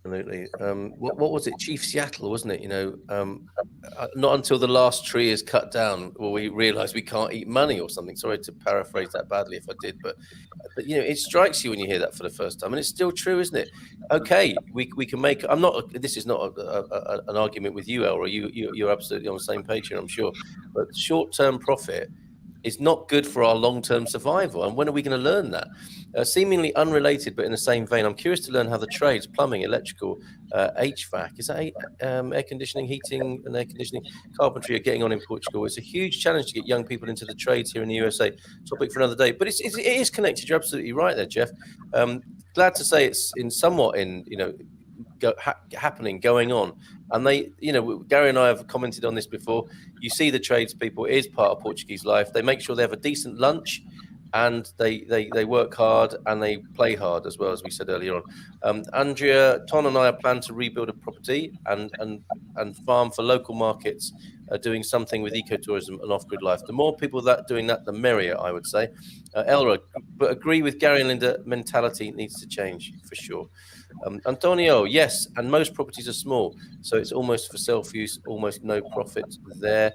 Speaker 1: Absolutely. What was it? Chief Seattle, wasn't it? Not until the last tree is cut down will we realise we can't eat money or something. Sorry to paraphrase that badly if I did, but it strikes you when you hear that for the first time, and it's still true, isn't it? Okay, we can make. This is not an argument with you, Elra. You're absolutely on the same page here, I'm sure. But short-term profit is not good for our long-term survival. And when are we going to learn that? Seemingly unrelated, but in the same vein, I'm curious to learn how the trades, plumbing, electrical, HVAC, is that air conditioning, heating and air conditioning, carpentry are getting on in Portugal. It's a huge challenge to get young people into the trades here in the USA. Topic for another day, but it is connected. You're absolutely right there, Jeff. Glad to say it's happening, going on. And Gary and I have commented on this before. You see the tradespeople, it is part of Portuguese life. They make sure they have a decent lunch, and they work hard and they play hard as well, as we said earlier on. Andrea, Ton and I are planning to rebuild a property and farm for local markets, doing something with ecotourism and off-grid life. The more people doing that, the merrier, I would say. Elra, but agree with Gary and Linda, mentality needs to change for sure. Antonio, yes, and most properties are small, so it's almost for self-use, almost no profit there.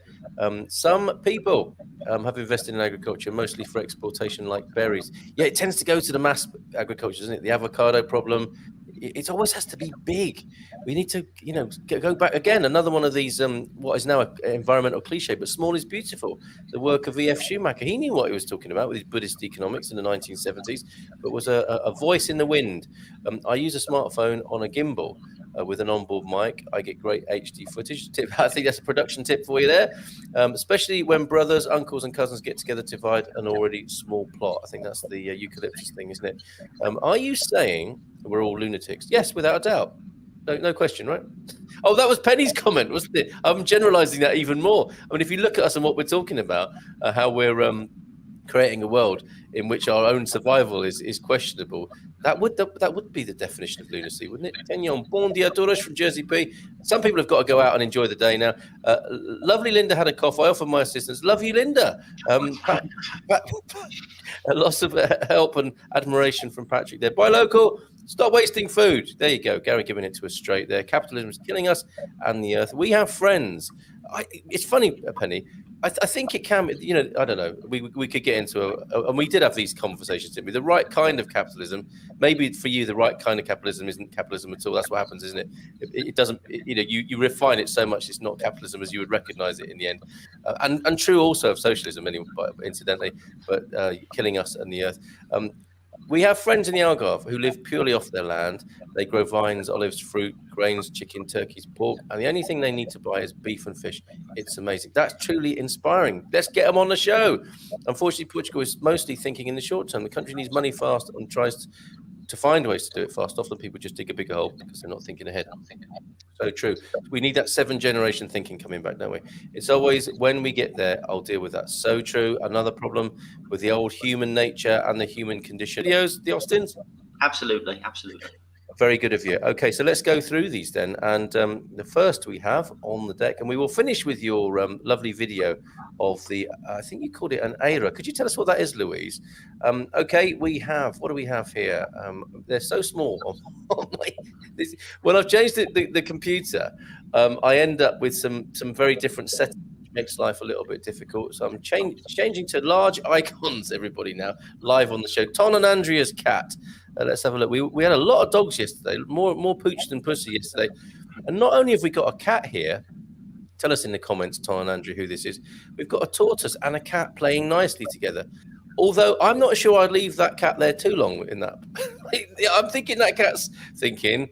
Speaker 1: Some people have invested in agriculture, mostly for exportation, like berries. Yeah, it tends to go to the mass agriculture, doesn't it? The avocado problem. It always has to be big. We need to, go back again. Another one of these, what is now an environmental cliche, but small is beautiful. The work of E.F. Schumacher. He knew what he was talking about with his Buddhist economics in the 1970s, but was a voice in the wind. I use a smartphone on a gimbal with an onboard mic. I get great HD footage. I think that's a production tip for you there, especially when brothers, uncles, and cousins get together to divide an already small plot. I think that's the eucalyptus thing, isn't it? Are you saying we're all lunatics? Yes, without a doubt. No question, right? Oh, that was Penny's comment, wasn't it? I'm generalizing that even more. I mean, if you look at us and what we're talking about, how we're creating a world in which our own survival is questionable, that would be the definition of lunacy, wouldn't it? Kenyon, bon dia todos from Jersey P. Some people have got to go out and enjoy the day now. Lovely Linda had a cough. I offered my assistance. Love you, Linda. A loss of help and admiration from Patrick there. Buy local. Stop wasting food. There you go. Gary giving it to us straight there. Capitalism is killing us and the earth. We have friends. It's funny, Penny. I think it can, I don't know. We could get into and we did have these conversations, didn't we? The right kind of capitalism. Maybe for you, the right kind of capitalism isn't capitalism at all. That's what happens, isn't it? It doesn't, you refine it so much, it's not capitalism as you would recognize it in the end. And true also of socialism, incidentally, but killing us and the earth. We have friends in the Algarve who live purely off their land. They grow vines, olives, fruit, grains, chicken, turkeys, pork, and the only thing they need to buy is beef and fish. It's amazing. That's truly inspiring. Let's get them on the show. Unfortunately, Portugal is mostly thinking in the short term. The country needs money fast and tries to find ways to do it fast. Often people just dig a bigger hole because they're not thinking ahead. So true. We need that 7th-generation thinking coming back, don't we? It's always when we get there, I'll deal with that. So true. Another problem with the old human nature and the human condition. Videos, the Austins?
Speaker 2: Absolutely.
Speaker 1: Very good of you. Okay, so let's go through these then. And the first we have on the deck, and we will finish with your lovely video of the, I think you called it an Aira. Could you tell us what that is, Louise? Okay, we have, what do we have here? They're so small. When I've changed the computer, I end up with some very different settings. Makes life a little bit difficult. So I'm changing to large icons, everybody, now, live on the show. Ton and Andrea's cat. Let's have a look. We had a lot of dogs yesterday, more pooch than pussy yesterday. And not only have we got a cat here, tell us in the comments, Ton and Andrew, who this is. We've got a tortoise and a cat playing nicely together. Although I'm not sure I'd leave that cat there too long in that. I'm thinking that cat's thinking,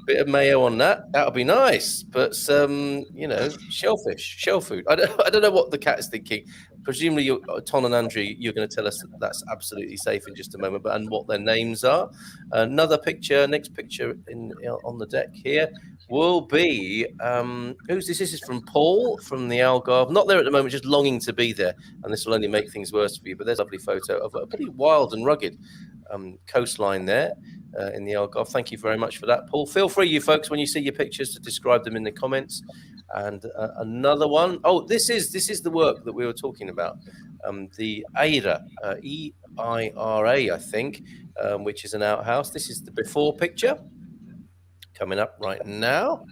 Speaker 1: bit of mayo on that. That'll be nice. But shellfish, shell food. I don't know what the cat is thinking. Presumably, Ton and Andrew, you're going to tell us that's absolutely safe in just a moment, and what their names are. Another picture, next picture on the deck here will be who's this? This is from Paul from the Algarve. Not there at the moment, just longing to be there, and this will only make things worse for you. But there's a lovely photo of a pretty wild and rugged coastline there. In the Algarve. Thank you very much for that, Paul. Feel free, you folks, when you see your pictures, to describe them in the comments. And another one. Oh, this is the work that we were talking about. The Aira, E-I-R-A, I think, which is an outhouse. This is the before picture coming up right now.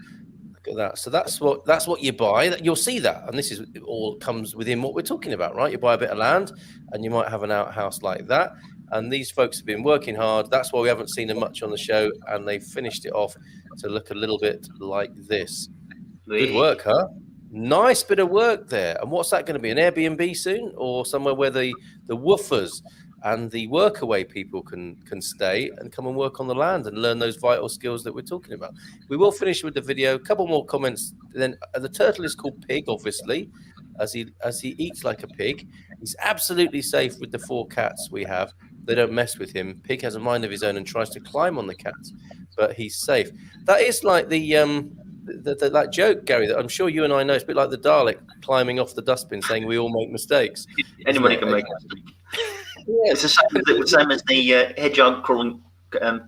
Speaker 1: Look at that. So that's what you buy. You'll see that, and this is all comes within what we're talking about, right? You buy a bit of land, and you might have an outhouse like that. And these folks have been working hard. That's why we haven't seen them much on the show. And they finished it off to look a little bit like this. Good work, huh? Nice bit of work there. And what's that going to be? An Airbnb soon? Or somewhere where the woofers and the workaway people can stay and come and work on the land and learn those vital skills that we're talking about. We will finish with the video. A couple more comments. Then the turtle is called Pig, obviously, as he eats like a pig. He's absolutely safe with the 4 cats we have. They don't mess with him. Pig has a mind of his own and tries to climb on the cats, but he's safe. That is like that joke, Gary, that I'm sure you and I know. It's a bit like the Dalek climbing off the dustbin, saying we all make mistakes.
Speaker 2: Anybody can make a mistake. Yeah. It's the same as the hedgehog crawling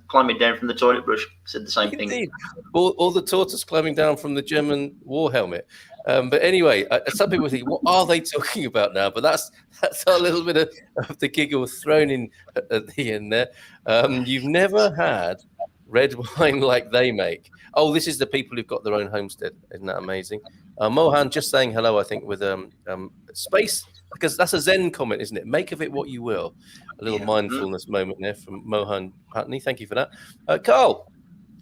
Speaker 2: climbing down from the toilet brush said the same thing.
Speaker 1: Indeed. Or the tortoise climbing down from the German war helmet. But anyway, some people think, what are they talking about now? But that's a little bit of the giggle thrown in at the end there. You've never had red wine like they make. Oh, this is the people who've got their own homestead. Isn't that amazing? Mohan just saying hello, I think, with space, because that's a Zen comment, isn't it? Make of it what you will. A little mindfulness moment there from Mohan Patney. Thank you for that. Carl,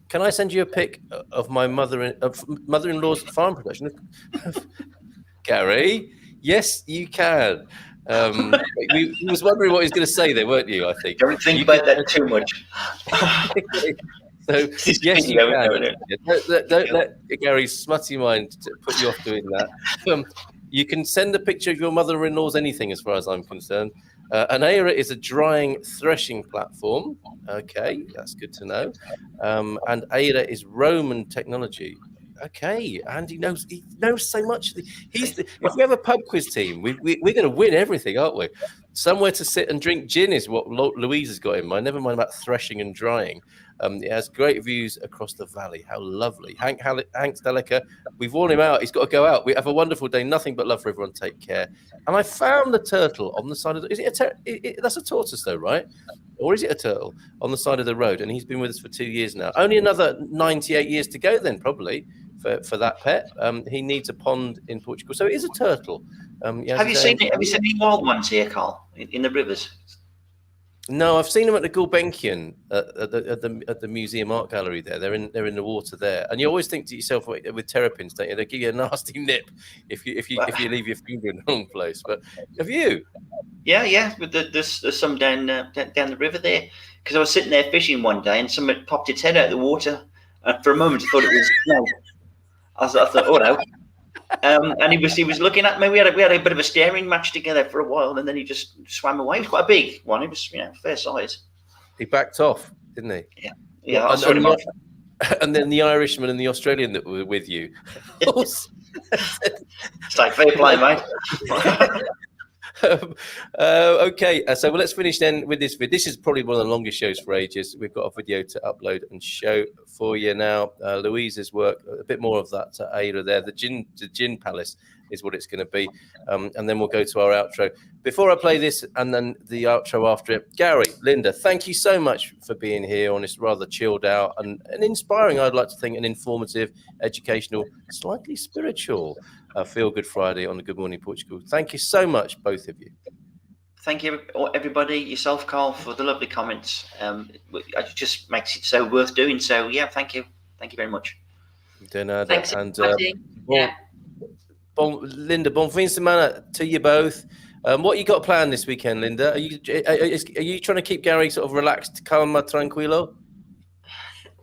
Speaker 1: can I send you a pic of my mother-in-law's farm production? Gary, yes, you can. We was wondering what he was going to say there, weren't you? I think.
Speaker 2: Don't think about that too much.
Speaker 1: So yes, you can. Don't let Gary's smutty mind put you off doing that. You can send a picture of your mother-in-law's anything, as far as I'm concerned. An Aira is a drying threshing platform. Okay, that's good to know. And Aira is Roman technology. Okay, Andy knows. He knows so much. If we have a pub quiz team, we're going to win everything, aren't we? Somewhere to sit and drink gin is what Louise has got in mind. Never mind about threshing and drying. It has great views across the valley. How lovely. Hank Stelica, we've worn him out. He's got to go out. We have a wonderful day. Nothing but love for everyone. Take care. And I found the turtle on the side of that's a tortoise though, right? Or is it a turtle on the side of the road? And he's been with us for 2 years now. Only another 98 years to go then, probably, for that pet. He needs a pond in Portugal. So it is a turtle.
Speaker 2: Have you seen any wild ones here, Carl, in the rivers?
Speaker 1: No, I've seen them at the Gulbenkian at the museum art gallery there. They're in the water there, and you always think to yourself with terrapins, don't you? They give you a nasty nip if you leave your finger in the wrong place. But have you?
Speaker 2: Yeah. But there's some down the river there, because I was sitting there fishing one day, and someone popped its head out of the water, and for a moment I thought it was no. I thought, oh no. And he was looking at me. We had a bit of a staring match together for a while, and then he just swam away. He was quite a big one. He was, fair size.
Speaker 1: He backed off, didn't he?
Speaker 2: Yeah. I saw him off.
Speaker 1: And then the Irishman and the Australian that were with you.
Speaker 2: It's like fair play, mate.
Speaker 1: Okay, so let's finish then with this video. This is probably one of the longest shows for ages. We've got a video to upload and show for you now. Louise's work, a bit more of that Aira there. The gin palace is what it's going to be, and then we'll go to our outro. Before I play this and then the outro after it, Gary, Linda, thank you so much for being here on this rather chilled out and inspiring, I'd like to think, an informative, educational, slightly spiritual Feel Good Friday on the Good Morning Portugal. Thank you so much, both of you.
Speaker 2: Thank you, everybody, yourself, Carl, for the lovely comments. It just makes it so worth doing. So, yeah, thank you. Thank you very much.
Speaker 3: Thanks,
Speaker 1: and Linda, bon fin de semana to you both. What you got planned this weekend, Linda? Are you trying to keep Gary sort of relaxed, calma, tranquilo?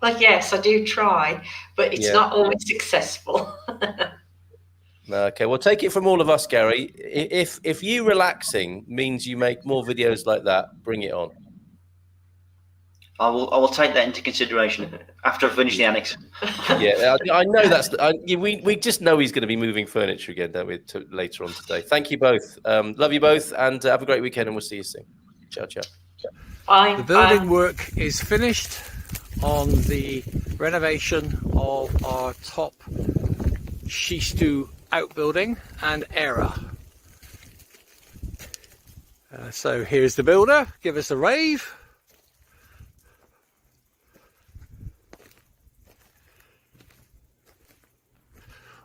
Speaker 3: Well, yes, I do try, but it's not always successful.
Speaker 1: Okay, well, take it from all of us, Gary. If you relaxing means you make more videos like that, bring it on.
Speaker 2: I will take that into consideration after I finish the annex.
Speaker 1: Yeah, I know we just know he's going to be moving furniture again, don't we? Later on today. Thank you both. Love you both, and have a great weekend, and we'll see you soon. Ciao, ciao.
Speaker 3: Bye.
Speaker 5: The building work is finished on the renovation of our top Shistu outbuilding and Aira. So here's the builder. Give us a rave.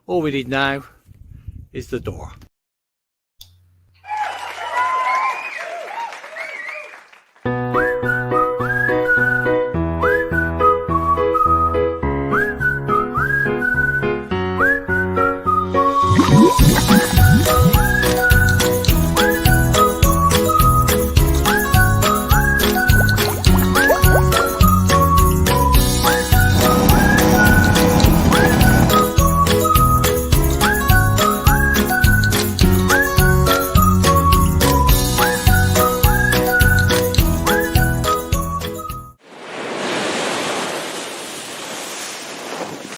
Speaker 5: All we need now is the door.